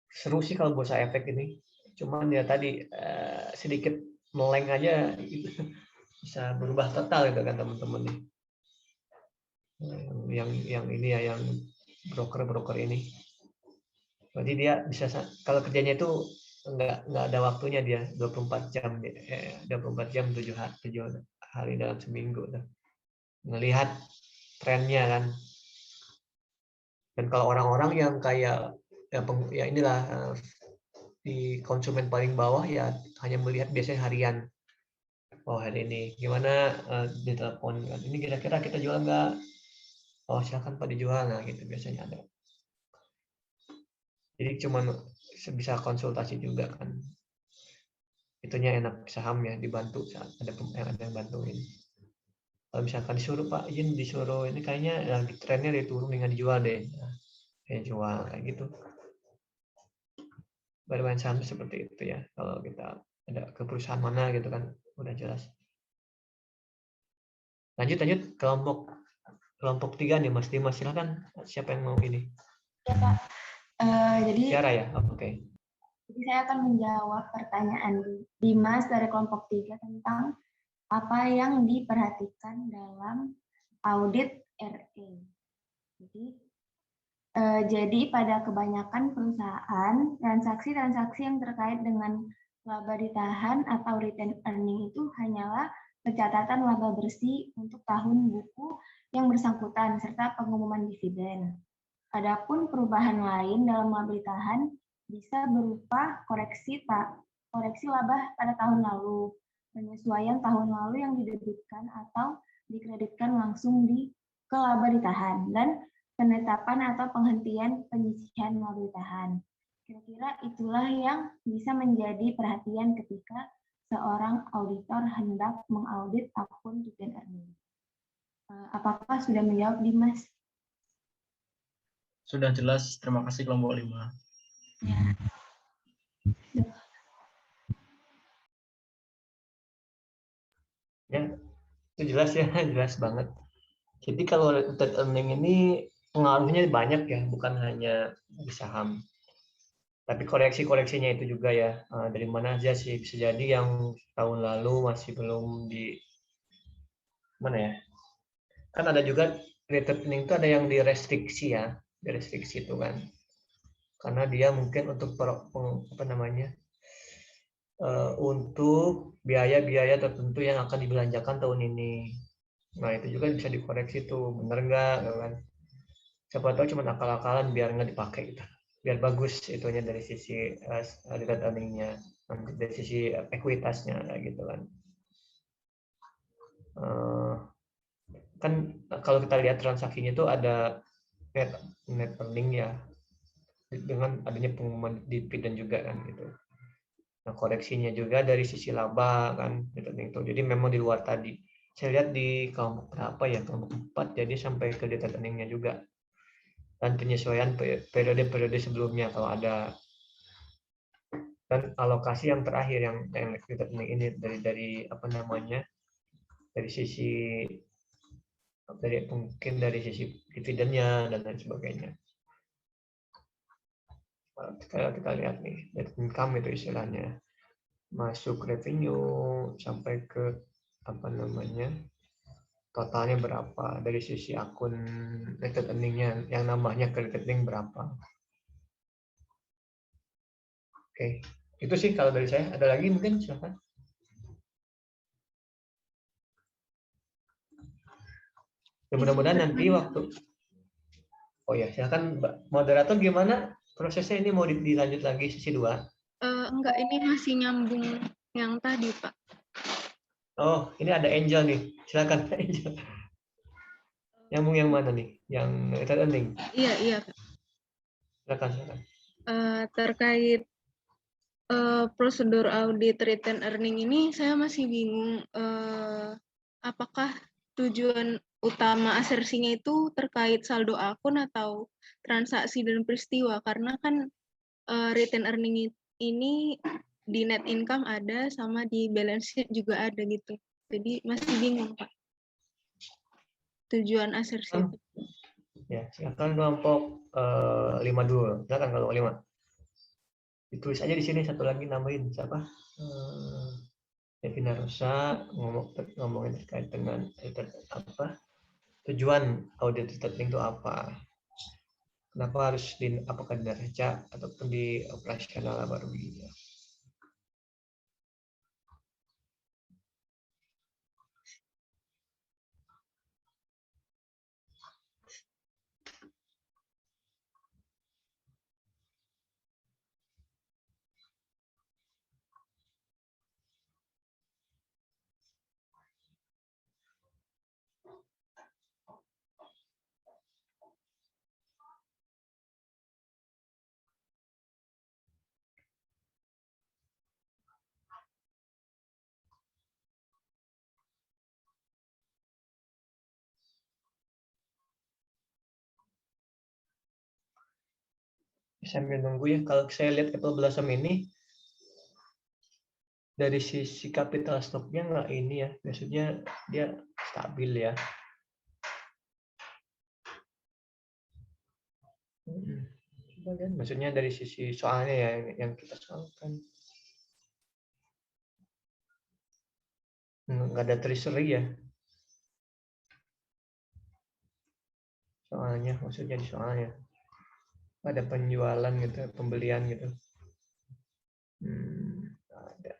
Seru sih kalau bursa efek ini, cuman ya tadi sedikit meleng aja gitu. Bisa berubah total gitu kan teman-teman nih, yang ini ya, yang broker ini. Berarti dia bisa kalau kerjanya itu nggak ada waktunya, dia 24 jam 24 jam 7 hari dalam seminggu tuh. Ngelihat trennya kan. Dan kalau orang-orang yang kayak ya inilah di konsumen paling bawah ya hanya melihat biasanya harian. Oh hari ini gimana, ditelepon kan, ini kira-kira kita jual nggak? Oh silakan Pak dijual, nah gitu biasanya ada. Jadi cuman bisa konsultasi juga kan. Itunya enak saham ya, dibantu saat ada yang bantuin. Kalau misalkan disuruh Pak izin, disuruh ini kayaknya lagi trennya dia turun, dengan dijual deh, nah, saya jual kayak gitu. Bermain saham seperti itu ya, kalau kita ada ke perusahaan mana gitu kan udah jelas. Lanjut kelompok 3 nih Mas Dimas, silakan, siapa yang mau ini? Ya Kak, jadi Tiara ya, oke. Jadi saya akan menjawab pertanyaan Dimas dari kelompok 3 tentang apa yang diperhatikan dalam audit RE. Jadi pada kebanyakan perusahaan, transaksi-transaksi yang terkait dengan laba ditahan atau retain earning itu hanyalah pencatatan laba bersih untuk tahun buku yang bersangkutan serta pengumuman dividen. Adapun perubahan lain dalam laba ditahan bisa berupa koreksi laba pada tahun lalu, penyesuaian tahun lalu yang didebitkan atau dikreditkan langsung ke laba ditahan, dan penetapan atau penghentian penyisihan laba ditahan. Kira-kira itulah yang bisa menjadi perhatian ketika seorang auditor hendak mengaudit akun retain earning. Apakah sudah menjawab, Dimas? Sudah jelas, terima kasih kelompok 5. Ya. Ya, itu jelas ya, jelas banget. Jadi kalau retain earning ini pengaruhnya banyak ya, bukan hanya di saham. Tapi koreksinya itu juga ya, dari mana aja sih, bisa jadi yang tahun lalu masih belum di mana ya, kan ada juga retain earning itu ada yang direstriksi ya, direstriksi itu kan, karena dia mungkin untuk untuk biaya-biaya tertentu yang akan dibelanjakan tahun ini. Nah itu juga bisa dikoreksi tuh, bener nggak kan? Siapa tahu cuma akal-akalan biar nggak dipakai gitu, biar bagus itunya dari sisi return earningnya, dari sisi ekuitasnya kayak gitu kan. Kan kalau kita lihat transaksinya itu ada net earning ya, dengan adanya pengumuman dividen juga kan gitu. Nah koreksinya juga dari sisi laba kan gitu. Jadi memang di luar tadi. Saya lihat di kelompok berapa ya, kelompok 4, jadi sampai ke data earningnya juga. Dan penyesuaian periode-periode sebelumnya kalau ada. Dan alokasi yang terakhir yang data earning ini dari apa namanya, dari sisi mungkin dari sisi dividennya dan lain sebagainya. Kalau kita lihat nih, net income itu istilahnya masuk revenue sampai ke apa namanya totalnya berapa dari sisi akun related earning-nya yang nambahnya ke rekening berapa. Oke, itu sih kalau dari saya. Ada lagi mungkin silakan. Ya, mudah-mudahan nanti waktu silakan Mbak moderator, gimana prosesnya ini, mau dilanjut lagi sesi 2? Enggak, ini masih nyambung yang tadi, Pak. Oh, ini ada Angel nih. Silakan Angel. Nyambung yang mana nih? Yang related earning? Iya, Pak. Silakan. Terkait prosedur audit return earning ini, saya masih bingung apakah tujuan utama asersinya itu terkait saldo akun atau transaksi dan peristiwa, karena kan return earning ini di net income ada, sama di balance sheet juga ada gitu. Jadi masih bingung, Pak, tujuan asersi itu. Ya, silakan kelompok 5 dulu. Silakan kalau 5. Ditulis aja di sini, satu lagi nambahin siapa? Devina Rosa ngomongin terkait dengan apa? Tujuan audit returning itu apa? Kenapa harus apakah di neraca ataupun di operasional laba rugi? Sambil nunggu ya, kalau saya lihat Apple Blossom ini dari sisi capital stock-nya nggak ini ya, maksudnya dia stabil ya. Maksudnya dari sisi soalnya ya yang kita soalkan nggak ada treasury ya. Soalnya maksudnya di soalnya ada penjualan gitu, pembelian gitu. Ada.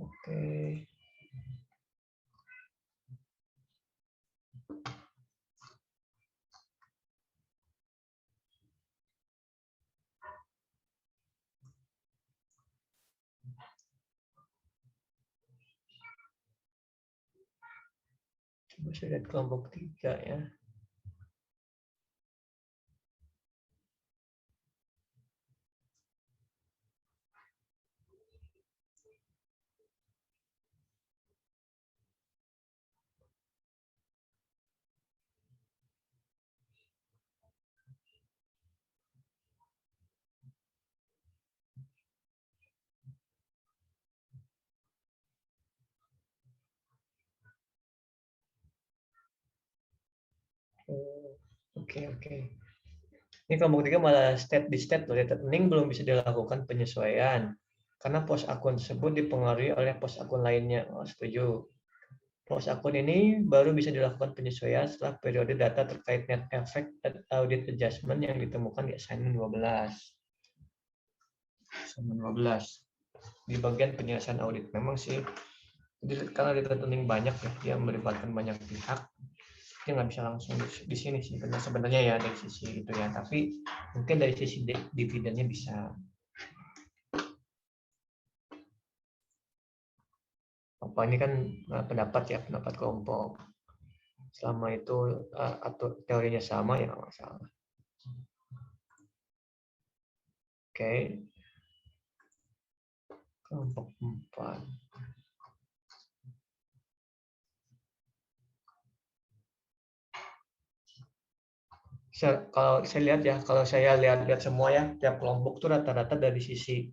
Oke. Coba saya lihat kelompok 3 ya. Oke. Ini kelompok 3 malah di state related earning belum bisa dilakukan penyesuaian karena pos akun tersebut dipengaruhi oleh pos akun lainnya. Setuju. Pos akun ini baru bisa dilakukan penyesuaian setelah periode data terkait net effect dan audit adjustment yang ditemukan di assignment 12. Assignment 12 di bagian penyelesaian audit. Memang sih, karena related earning banyak ya, dia melibatkan banyak pihak. Dia nggak bisa langsung di sini sih sebenarnya ya dari sisi itu ya, tapi mungkin dari sisi dividennya bisa. Apa ini kan pendapat kelompok, selama itu atau teorinya sama ya nggak masalah. Oke. Kelompok 4. Kalau saya lihat ya, kalau saya lihat semua ya, tiap kelompok tuh rata-rata dari sisi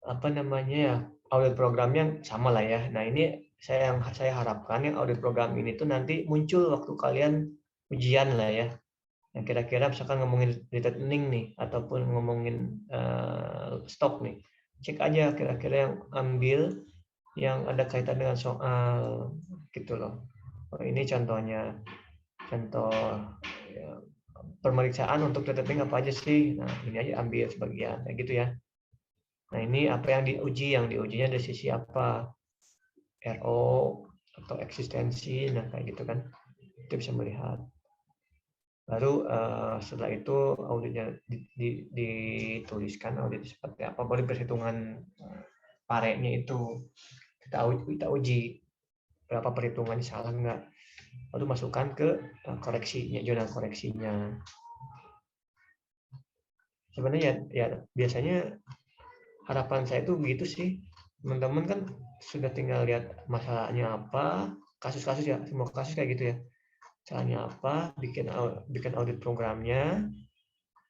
apa namanya ya, audit programnya sama lah ya. Nah ini saya harapkan yang audit program ini tuh nanti muncul waktu kalian ujian lah ya. Yang kira-kira misalkan ngomongin retained earning nih, ataupun ngomongin stok nih, cek aja kira-kira yang ambil yang ada kaitan dengan soal gitu loh. Oh, ini contohnya, contoh ya, pemeriksaan untuk retained earning apa aja sih? Nah ini aja ambil sebagian kayak gitu ya. Nah ini apa yang diuji, yang diujinya dari sisi apa, RO atau eksistensi, nah kayak gitu kan, itu bisa melihat. Baru setelah itu auditnya dituliskan audit seperti apa, baru perhitungan parenya itu kita uji berapa perhitungannya salah nggak, lalu masukkan ke koreksinya, jurnal koreksinya. Sebenarnya ya biasanya harapan saya itu begitu sih, teman-teman kan sudah tinggal lihat masalahnya apa, kasus-kasus ya, semua kasus kayak gitu ya, caranya apa, bikin audit programnya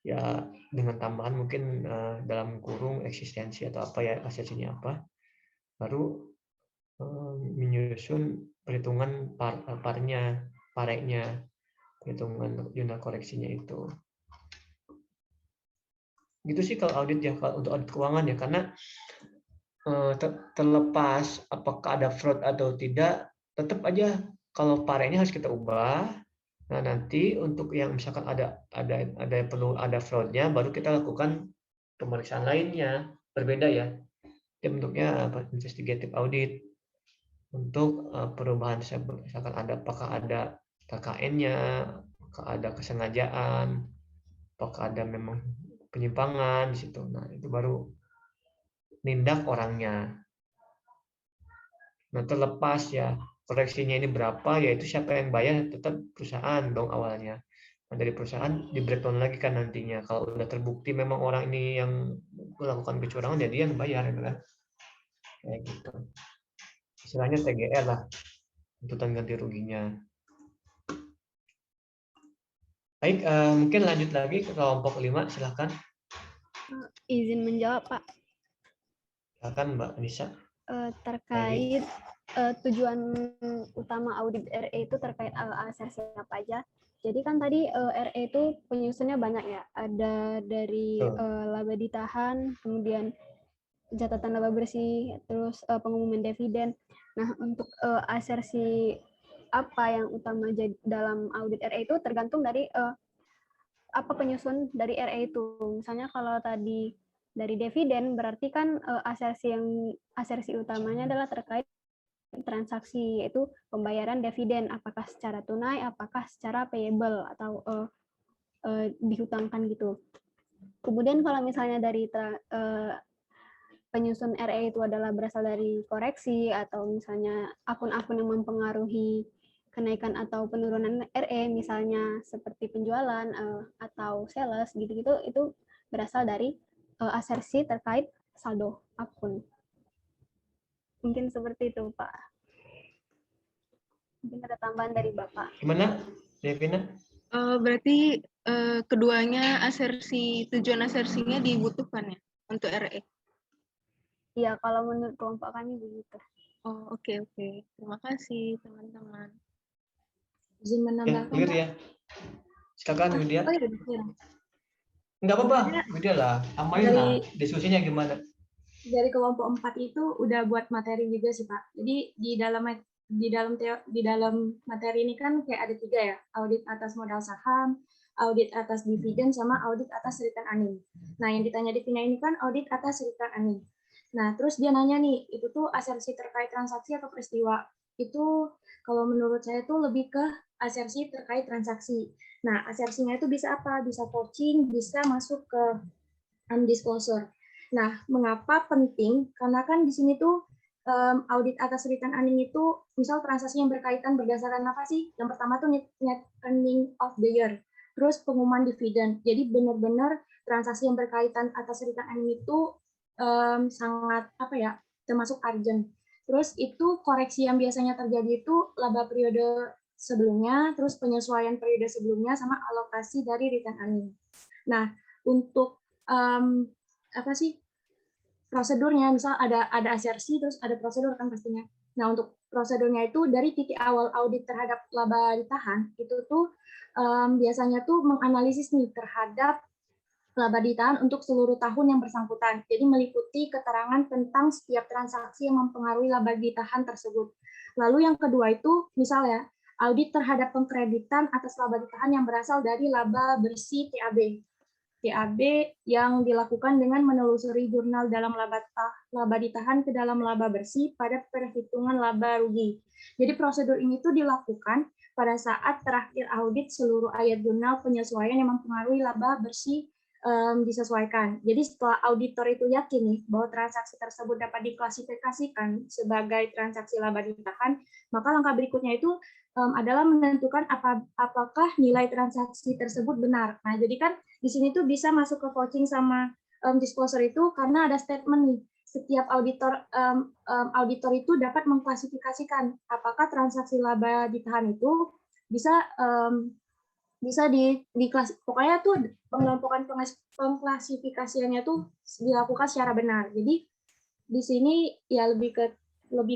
ya, dengan tambahan mungkin dalam kurung eksistensi atau apa ya, asesinya apa, baru menyusun perhitungan pareknya, perhitungan jurnal koreksinya itu. Gitu sih kalau audit ya, kalau untuk audit keuangan ya, karena terlepas apakah ada fraud atau tidak, tetap aja kalau pareknya harus kita ubah. Nah nanti untuk yang misalkan ada perlu ada fraudnya, baru kita lakukan pemeriksaan lainnya, berbeda ya. Itu bentuknya investigative audit untuk perubahan, misalkan ada, apakah ada KKN-nya, apakah ada kesengajaan, apakah ada memang penyimpangan di situ. Nah itu baru nindak orangnya. Nah terlepas ya koreksinya ini berapa, yaitu siapa yang bayar, tetap perusahaan dong awalnya. Nah, dari perusahaan di breakdown lagi kan nantinya, kalau udah terbukti memang orang ini yang melakukan kecurangan, jadi yang bayar gitu kan, kayak gitu. Istilahnya TGR lah, tuntutan ganti ruginya. Baik, mungkin lanjut lagi ke kelompok 5, silahkan. Izin menjawab, Pak. Silakan Mbak Anissa. Terkait tujuan utama audit RE itu terkait asersi apa aja. Jadi kan tadi RE itu penyusunnya banyak ya. Ada dari laba ditahan, kemudian catatan laba bersih, terus pengumuman dividen. Nah, untuk asersi apa yang utama dalam audit RE itu tergantung dari apa penyusun dari RE itu. Misalnya kalau tadi dari dividen, berarti kan asersi utamanya adalah terkait transaksi, yaitu pembayaran dividen, apakah secara tunai, apakah secara payable atau dihutangkan gitu. Kemudian kalau misalnya dari penyusun RE itu adalah berasal dari koreksi atau misalnya akun-akun yang mempengaruhi kenaikan atau penurunan RE, misalnya seperti penjualan atau sales gitu-gitu, itu berasal dari asersi terkait saldo akun. Mungkin seperti itu, Pak. Mungkin ada tambahan dari Bapak. Gimana, Devina? Berarti keduanya tujuan asersinya dibutuhkan ya untuk RE? Iya, kalau menurut kelompok kami begitu. Oh, oke. Terima kasih, teman-teman. Izin menambahkan, Clear ya. Silakan, Widya. Oh, iya. Enggak apa-apa, Widya lah. Amain lah. Diskusinya gimana? dari kelompok 4 itu udah buat materi juga sih Pak. Jadi di dalam materi ini kan kayak ada 3 ya, audit atas modal saham, audit atas dividen, sama audit atas return earning. Nah yang ditanya di Vina ini kan audit atas return earning. Nah terus dia nanya nih, itu tuh asersi terkait transaksi atau peristiwa? Itu kalau menurut saya tuh lebih ke asersi terkait transaksi. Nah asersinya itu bisa apa? Bisa vouching, bisa masuk ke undisclosure. Nah, mengapa penting? Karena kan di sini tuh audit atas return earning itu, misal transaksi yang berkaitan berdasarkan apa sih? Yang pertama tuh net earning of the year, terus pengumuman dividen. Jadi benar-benar transaksi yang berkaitan atas return earning itu sangat termasuk urgent. Terus itu koreksi yang biasanya terjadi itu laba periode sebelumnya, terus penyesuaian periode sebelumnya, sama alokasi dari return earning. Nah, untuk prosedurnya, misal ada asersi terus ada prosedur kan pastinya. Nah, untuk prosedurnya itu dari titik awal audit terhadap laba ditahan itu tuh biasanya tuh menganalisis nih terhadap laba ditahan untuk seluruh tahun yang bersangkutan. Jadi meliputi keterangan tentang setiap transaksi yang mempengaruhi laba ditahan tersebut. Lalu yang kedua itu misalnya audit terhadap pengkreditan atas laba ditahan yang berasal dari laba bersih TAB. TAB yang dilakukan dengan menelusuri jurnal dalam laba ditahan ke dalam laba bersih pada perhitungan laba rugi. Jadi prosedur ini tuh dilakukan pada saat terakhir audit seluruh ayat jurnal penyesuaian yang mempengaruhi laba bersih disesuaikan. Jadi setelah auditor itu yakin nih bahwa transaksi tersebut dapat diklasifikasikan sebagai transaksi laba ditahan, maka langkah berikutnya itu adalah menentukan apakah nilai transaksi tersebut benar. Nah, jadi kan di sini tuh bisa masuk ke vouching sama disclosure itu karena ada statement nih. Setiap auditor itu dapat mengklasifikasikan apakah transaksi laba ditahan itu bisa pokoknya tuh pengelompokan pengklasifikasiannya tuh dilakukan secara benar. Jadi di sini ya lebih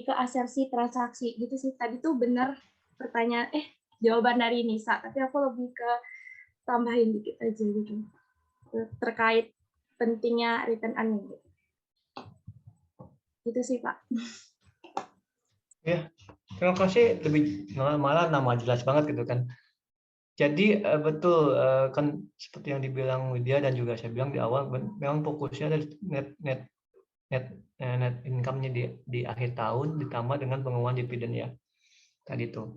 ke asersi transaksi gitu sih. Tadi tuh benar pertanyaan jawaban dari Nisa, tapi aku lebih ke tambahin dikit aja gitu terkait pentingnya return earning. Itu sih Pak. Ya, terima kasih. Lebih malah nama jelas banget gitu kan. Jadi betul kan seperti yang dibilang Widya dan juga saya bilang di awal, memang fokusnya dari net income-nya di akhir tahun ditambah dengan pengumuman dividen ya tadi itu.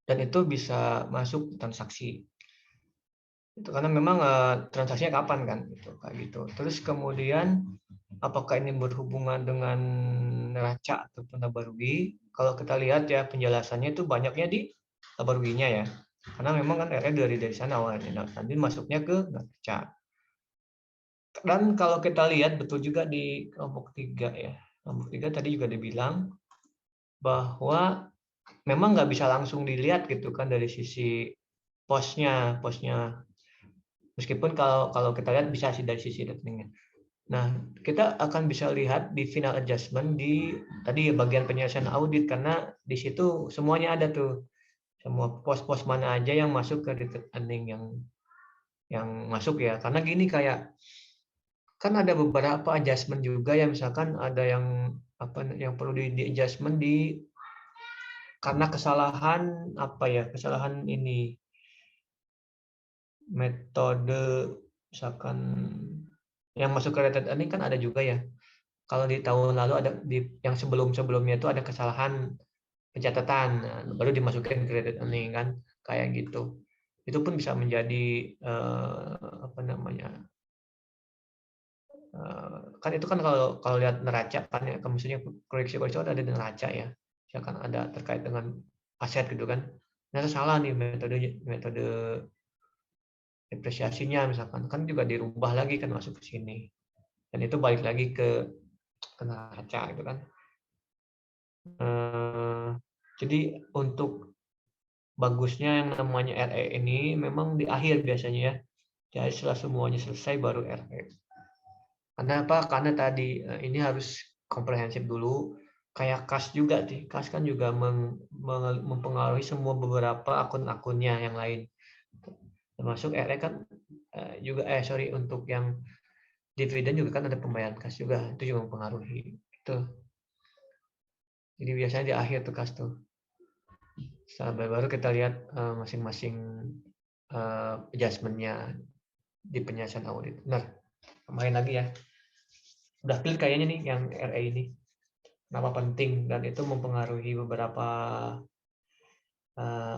Dan itu bisa masuk transaksi. Itu karena memang transaksinya kapan kan gitu kayak gitu. Terus kemudian apakah ini berhubungan dengan neraca ataupun laba rugi? Kalau kita lihat ya penjelasannya itu banyaknya di laba ruginya ya. Karena memang kan dari sana awalnya nanti masuknya ke neraca. Dan kalau kita lihat betul juga di kelompok 3 ya. Kelompok 3 tadi juga dibilang bahwa memang nggak bisa langsung dilihat gitu kan dari sisi posnya. Meskipun kalau kita lihat bisa sih dari sisi rekeningnya. Nah, kita akan bisa lihat di final adjustment di tadi bagian penyelesaian audit karena di situ semuanya ada tuh. Semua pos-pos mana aja yang masuk ke return earning yang masuk ya. Karena gini kayak kan ada beberapa adjustment juga ya, misalkan ada yang perlu di adjustment karena kesalahan ini metode misalkan yang masuk ke return earning kan ada juga ya. Kalau di tahun lalu ada yang sebelumnya itu ada kesalahan pencatatan, baru dimasukin ke return earning kan kayak gitu. Itu pun bisa menjadi kan itu kan kalau lihat neraca kan ya, maksudnya koreksi ada di neraca ya, misalkan ada terkait dengan aset gitu kan, ternyata salah nih metode depresiasinya misalkan kan juga dirubah lagi kan masuk ke sini dan itu balik lagi ke neraca gitu kan. Jadi untuk bagusnya yang namanya RE ini memang di akhir biasanya ya, jadi setelah semuanya selesai baru RE. Karena apa? Karena tadi ini harus komprehensif dulu. Kayak kas juga sih. Kas kan juga mempengaruhi semua beberapa akun-akunnya yang lain. Termasuk RE kan juga untuk yang dividen juga kan ada pembayaran kas juga. Itu juga mempengaruhi. Itu. Jadi biasanya di akhir tuh kas tuh. Sampai baru kita lihat masing-masing adjustment-nya di penyelesaian audit. Benar. Tambahin lagi ya. Udah clear kayaknya nih yang RE ini. Kenapa penting dan itu mempengaruhi beberapa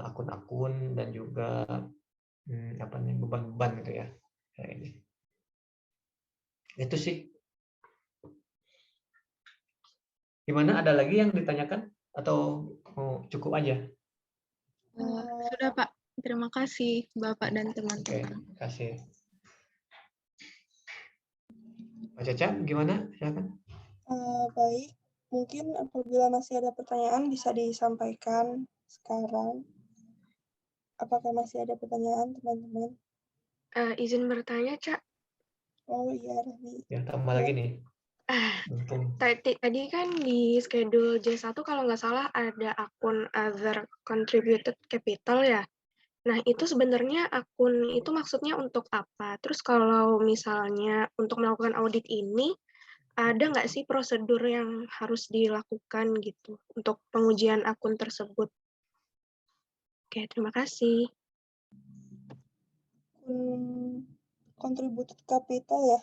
akun-akun dan juga beban-beban gitu ya. Kayak ini. Itu sih. Gimana, ada lagi yang ditanyakan atau cukup aja? Sudah Pak. Terima kasih Bapak dan teman-teman. Oke, terima kasih. Pak Caca, gimana? Silakan. Baik, mungkin apabila masih ada pertanyaan bisa disampaikan sekarang. Apakah masih ada pertanyaan, teman-teman? Izin bertanya, Cak. Oh iya, Rahmi. Ya, tambah lagi nih. Mungkin Tadi kan di schedule J1 kalau nggak salah ada akun other contributed capital ya. Nah, itu sebenarnya akun itu maksudnya untuk apa? Terus kalau misalnya untuk melakukan audit ini, ada nggak sih prosedur yang harus dilakukan gitu untuk pengujian akun tersebut? Oke, terima kasih. Contributed capital ya?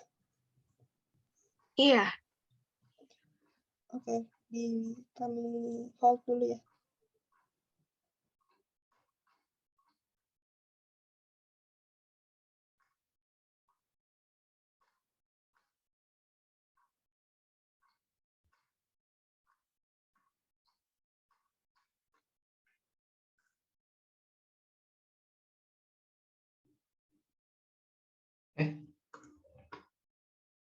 Iya. Oke, kami hold dulu ya.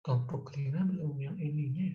kelompok 5 belum yang ininya.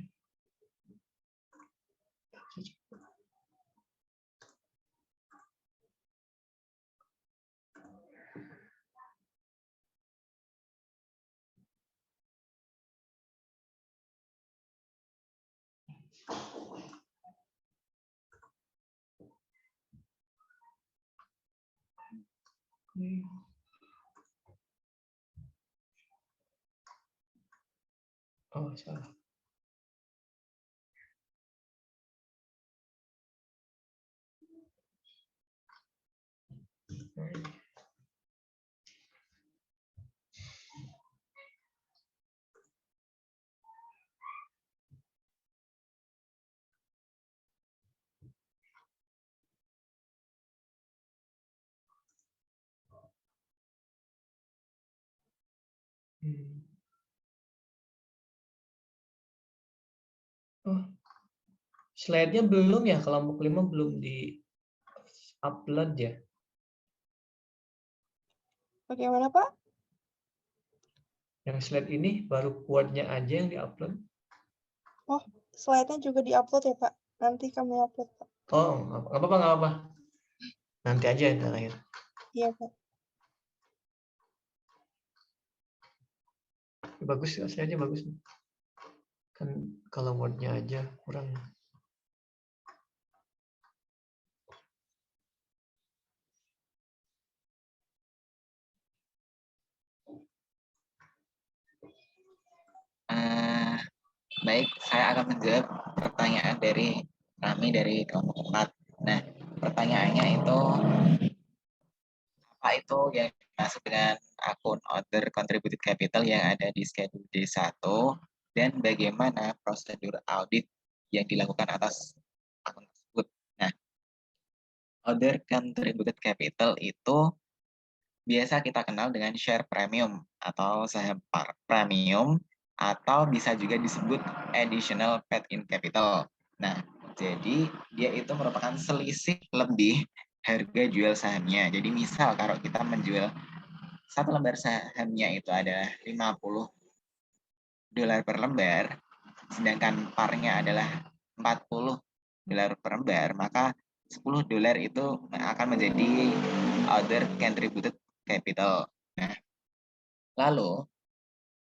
Oh, salah. Oh, slide-nya belum ya, kelompok 5 belum di upload ya. Bagaimana, Pak? Yang slide ini baru quote-nya aja yang di-upload. Oh, slide-nya juga di-upload ya, Pak? Nanti kami upload, Pak. Oh, nggak apa-apa. Nanti aja yang terakhir. Iya, Pak. Bagus, slide-nya bagus. Kan kalau word-nya aja kurang. Baik, saya akan menjawab pertanyaan dari kami dari kelompok 4. Nah, pertanyaannya itu, apa itu yang dimaksud dengan akun other contributed capital yang ada di schedule D1 dan bagaimana prosedur audit yang dilakukan atas akun tersebut. Nah, other contributed capital itu biasa kita kenal dengan share premium atau saham premium atau bisa juga disebut additional paid-in capital. Nah, jadi dia itu merupakan selisih lebih harga jual sahamnya. Jadi misal kalau kita menjual satu lembar sahamnya itu ada $50 per lembar, sedangkan parnya adalah $40 per lembar, maka $10 itu akan menjadi other contributed capital. Nah, lalu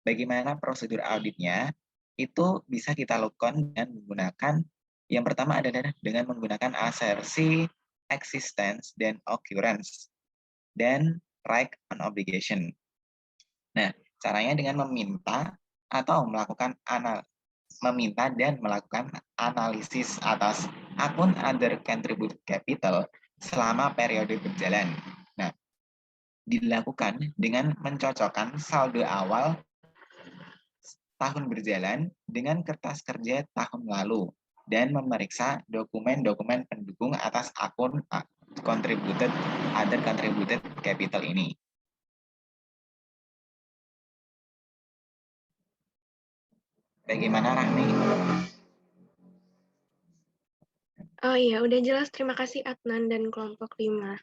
bagaimana prosedur auditnya? Itu bisa kita lakukan dengan menggunakan, yang pertama adalah dengan menggunakan asersi, existence, dan occurrence, dan right on obligation. Nah, caranya dengan meminta atau melakukan meminta dan melakukan analisis atas akun other contributed capital selama periode berjalan. Nah, dilakukan dengan mencocokkan saldo awal tahun berjalan dengan kertas kerja tahun lalu dan memeriksa dokumen-dokumen pendukung atas akun other contributed capital ini. Bagaimana, Rahmi? Oh iya, udah jelas. Terima kasih Adnan dan kelompok 5.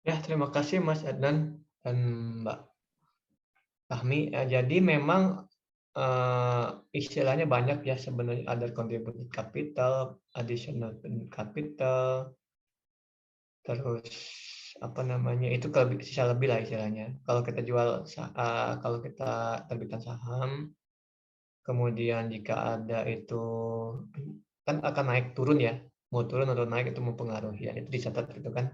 Ya, terima kasih Mas Adnan dan Mbak Rahmi. Jadi memang istilahnya banyak ya sebenarnya, ada contributed capital, additional capital, terus apa namanya itu sisa lebih lah istilahnya. Kalau kita jual kalau kita terbitkan saham, kemudian jika ada itu kan akan naik turun ya, mau turun atau naik itu mempengaruhi ya, itu dicatat gitu kan.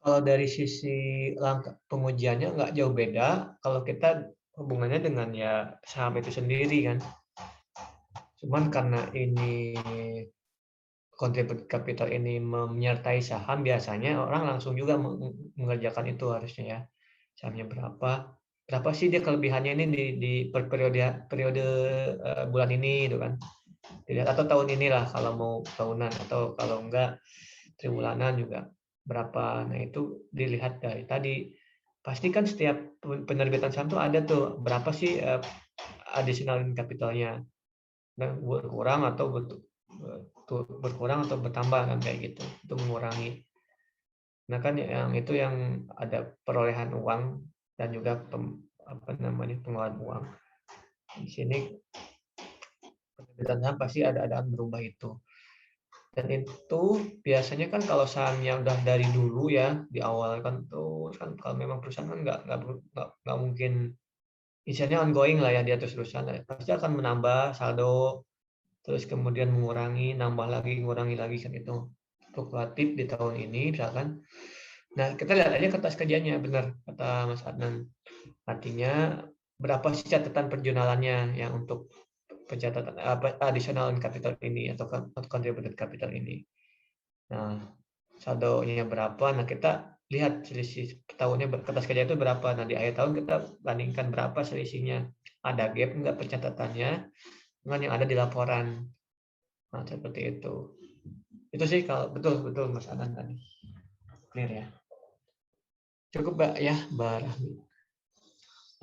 Kalau dari sisi langkah pengujiannya nggak jauh beda kalau kita hubungannya dengan ya saham itu sendiri kan. Cuman karena ini contributed capital ini menyertai saham, biasanya orang langsung juga mengerjakan itu harusnya ya. Sahamnya berapa sih dia kelebihannya ini di periode bulan ini gitu kan. Dilihat atau tahun inilah kalau mau tahunan, atau kalau enggak tribulanan juga berapa. Nah, itu dilihat dari tadi. Pasti kan setiap penerbitan saham tuh ada tuh berapa sih additional capitalnya. Nah, berkurang atau bertambah kan kayak gitu, itu mengurangi. Nah kan yang itu yang ada perolehan uang dan juga pengeluaran uang. Di sini penerbitan saham pasti ada berubah itu. Dan itu biasanya kan kalau sahamnya udah dari dulu ya di awal kan tuh kan, kalau memang perusahaan kan nggak mungkin misalnya ongoing lah ya, dia terus-terusan pasti akan menambah saldo, terus kemudian mengurangi, nambah lagi, ngurangi lagi kan, itu fluktuatif di tahun ini misalkan. Nah, kita lihat aja kertas kerjanya, benar kata Mas Adnan. Artinya berapa sih catatan perjunalannya yang untuk pencatatan additional capital ini atau contributed capital ini. Nah, saldonya berapa? Nah, kita lihat selisih tahunnya kertas kerja itu berapa. Nah, di akhir tahun kita bandingkan berapa selisihnya. Ada gap enggak pencatatannya dengan yang ada di laporan. Nah, seperti itu. Itu sih kalau betul Mas Anan tadi. Clear ya. Cukup Mbak ya, Mbak Rahmi.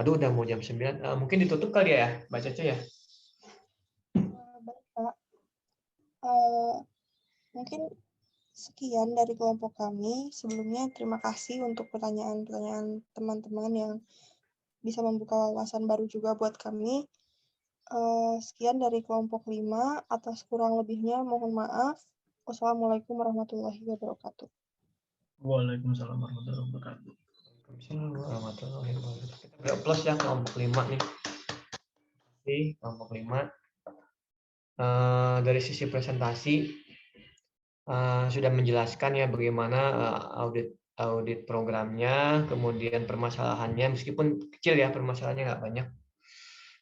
Aduh, udah mau jam 9. Mungkin ditutup kali ya, Mbak Cece ya. Baik, Pak. Mungkin sekian dari kelompok kami. Sebelumnya terima kasih untuk pertanyaan-pertanyaan teman-teman yang bisa membuka wawasan baru juga buat kami. Sekian dari kelompok 5. Atas kurang lebihnya mohon maaf. Wassalamualaikum warahmatullahi wabarakatuh. Waalaikumsalam warahmatullahi wabarakatuh. Kita plus ya kelompok 5 nih. Kelompok 5. Dari sisi presentasi sudah menjelaskan ya bagaimana audit programnya, kemudian permasalahannya meskipun kecil ya permasalahannya nggak banyak,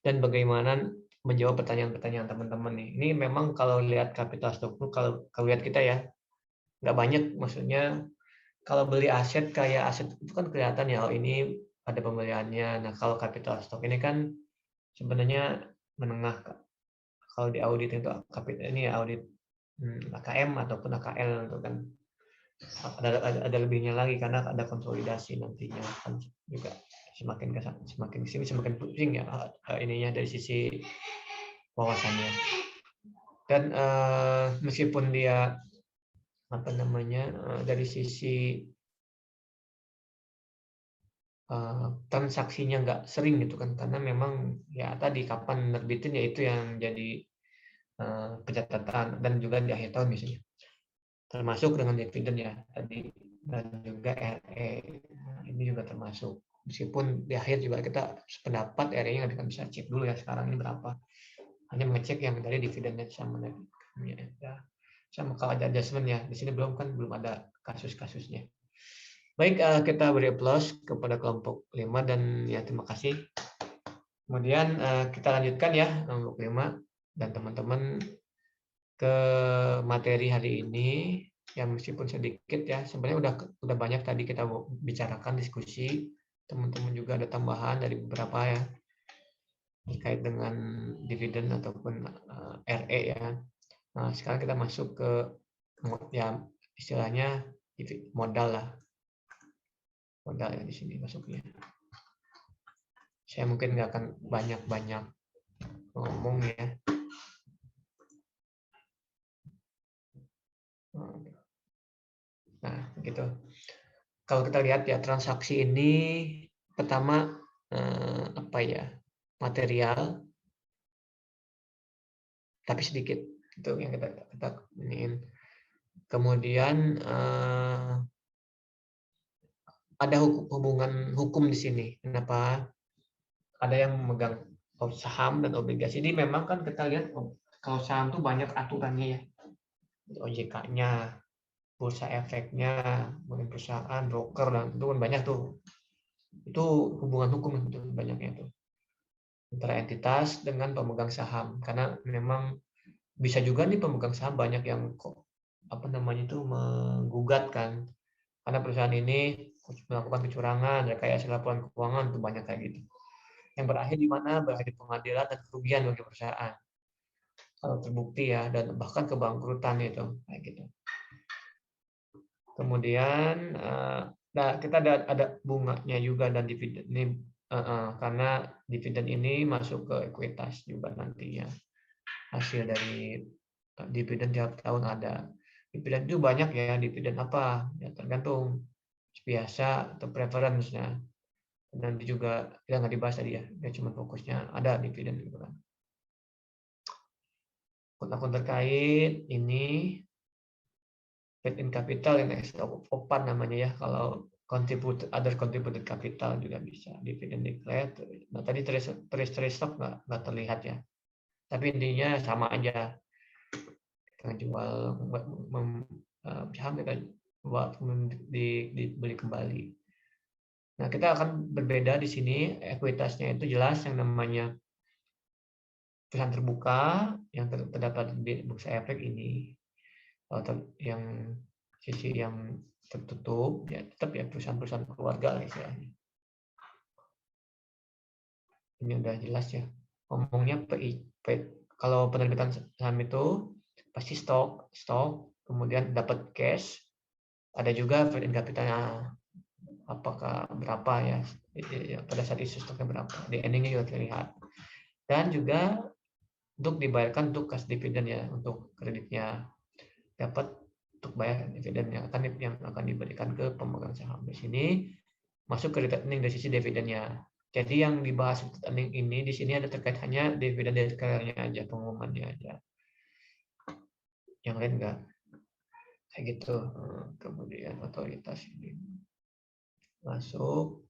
dan bagaimana menjawab pertanyaan-pertanyaan teman-teman nih. Ini memang kalau lihat capital struktur, kalau lihat kita ya nggak banyak, maksudnya kalau beli aset kayak aset itu kan kelihatan ya, oh ini ada pembeliannya. Nah kalau capital stock ini kan sebenarnya menengah. Kalau di audit itu ini audit AKM ataupun AKL itu kan ada lebihnya lagi karena ada konsolidasi nantinya kan, juga semakin kesini semakin pusing ya ininya dari sisi wawasannya. Dan meskipun dia dari sisi transaksinya nggak sering gitu kan, karena memang ya tadi kapan nerbitin ya itu yang jadi pencatatan, dan juga di akhir tahun biasanya termasuk dengan dividen ya tadi, dan juga RE. Nah, ini juga termasuk, meskipun di akhir juga kita sependapat RE-nya nggak bisa cek dulu ya sekarang ini berapa, hanya mengecek yang dari dividennya sama ya. Sama kalau ada adjustment ya, di sini belum ada kasus-kasusnya. Baik, kita beri aplaus kepada kelompok 5 dan ya terima kasih. Kemudian kita lanjutkan ya kelompok 5 dan teman-teman ke materi hari ini yang meskipun sedikit ya, sebenarnya udah banyak tadi kita bicarakan, diskusi, teman-teman juga ada tambahan dari beberapa ya terkait dengan dividen ataupun RE ya. Nah, sekarang kita masuk ke ya istilahnya modal lah. Modal ya di sini masuknya. Saya mungkin nggak akan banyak-banyak ngomong ya. Nah, gitu. Kalau kita lihat ya transaksi ini pertama material tapi sedikit, itu yang kita iniin. Kemudian ada hubungan hukum di sini. Kenapa? Ada yang memegang saham dan obligasi. Jadi memang kan kita lihat kalau saham tuh banyak aturannya ya. OJK-nya, bursa efeknya, kemudian perusahaan, broker, dan itu kan banyak tuh. Itu hubungan hukum itu banyaknya tuh. Antara entitas dengan pemegang saham. Karena memang bisa juga nih pemegang saham banyak yang menggugat kan. Karena perusahaan ini melakukan kecurangan, rekayasa laporan keuangan, itu banyak kayak gitu. Yang berakhir di mana? Berakhir di pengadilan dan kerugian bagi perusahaan. Kalau terbukti ya, dan bahkan kebangkrutan itu kayak gitu. Kemudian kita ada bunganya juga dan dividen ini karena dividen ini masuk ke ekuitas juga nantinya. Hasil dari dividen tiap tahun ada. Dividen itu banyak ya, dividen apa? Ya tergantung biasa atau preference-nya. Nanti juga kita nggak dibahas tadi ya, cuma fokusnya ada dividen gitu kan. Akun terkait ini paid-in capital yang OPAT namanya ya, kalau other contributed capital juga bisa dividen declared. Nah tadi treasury stock nggak terlihat ya, tapi intinya sama aja. Kita jual saham kita buat dibeli kembali. Nah kita akan berbeda di sini, ekuitasnya itu jelas yang namanya perusahaan terbuka yang terdapat di bursa efek ini. Yang sisi yang tertutup ya tetap ya perusahaan-perusahaan keluarga lah istilahnya. Ini udah jelas ya. Ngomongnya kalau penerbitan saham itu pasti stok, kemudian dapat cash, ada juga paid-in capitalnya apakah berapa ya pada saat isi stoknya berapa, di endingnya juga terlihat. Dan juga untuk dibayarkan untuk kas dividen ya, untuk kreditnya dapat untuk bayar dividen yang akan diberikan ke pemegang saham. Di sini masuk ke rekening dari sisi dividennya. Jadi yang dibahas rekening ini di sini ada terkait hanya dividen declare-nya aja, pengumumannya aja. Yang lain enggak. Kayak gitu. Kemudian otoritas ini masuk.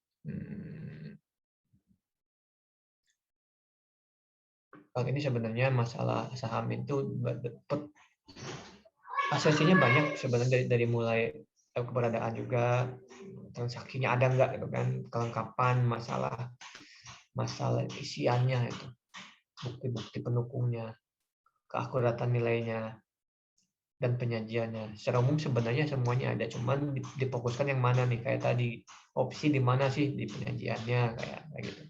Kalau ini sebenarnya masalah saham itu asesinya banyak sebenarnya dari mulai keberadaan juga, transaksinya ada enggak gitu kan, kelengkapan masalah isiannya itu, bukti-bukti pendukungnya, keakuratan nilainya, dan penyajiannya. Secara umum sebenarnya semuanya ada, cuman difokuskan yang mana nih, kayak tadi opsi di mana sih di penyajiannya kayak gitu.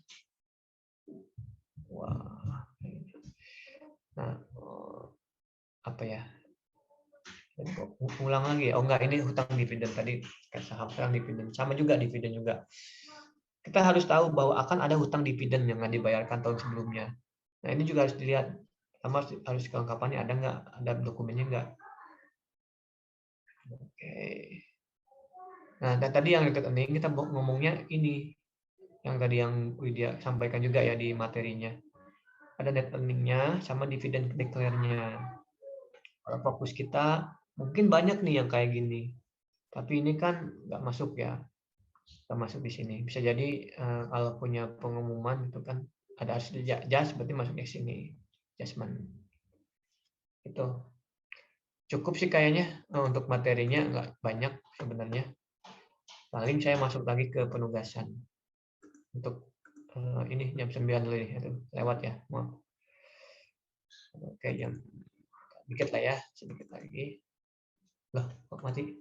Wah. Nah, apa ya? Ulang lagi. Oh enggak, ini hutang dividen tadi kayak saham sekarang dividen. Sama juga dividen juga. Kita harus tahu bahwa akan ada hutang dividen yang nggak dibayarkan tahun sebelumnya. Nah, ini juga harus dilihat. Sama harus kelengkapannya ada nggak? Ada dokumennya nggak? Oke. Nah, dan tadi yang rekening kita ngomongnya ini. Yang tadi yang Widya sampaikan juga ya di materinya. Ada net earning-nya sama dividen declare-nya. Kalau fokus kita mungkin banyak nih yang kayak gini. Tapi ini kan nggak masuk ya. Nggak masuk di sini. Bisa jadi kalau punya pengumuman itu kan ada harus adjust, berarti masuknya ke sini. Adjustment. Itu. Cukup sih kayaknya untuk materinya nggak banyak sebenarnya. Paling saya masuk lagi ke penugasan. Untuk ini jam 9 dulu nih, itu lewat ya. Maaf. Oke, jam dikit lah ya, sedikit lagi. Loh, kok mati?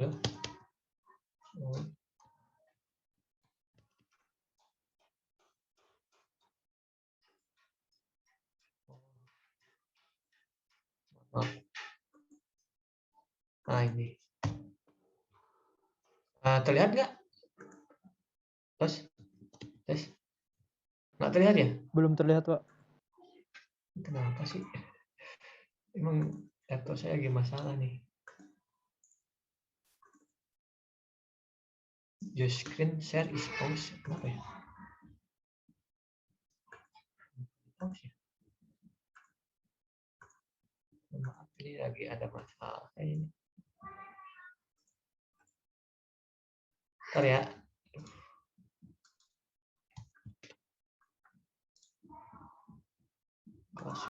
Halo? Maaf. Nah, ini. Terlihat nggak? Tes? Nggak terlihat ya? Belum terlihat, Pak. Kenapa sih? Emang laptop saya lagi masalah nih. Your screen share is pause. Kenapa ya? Pause ya? sini lagi ada masalah kayak ini. Bentar ya.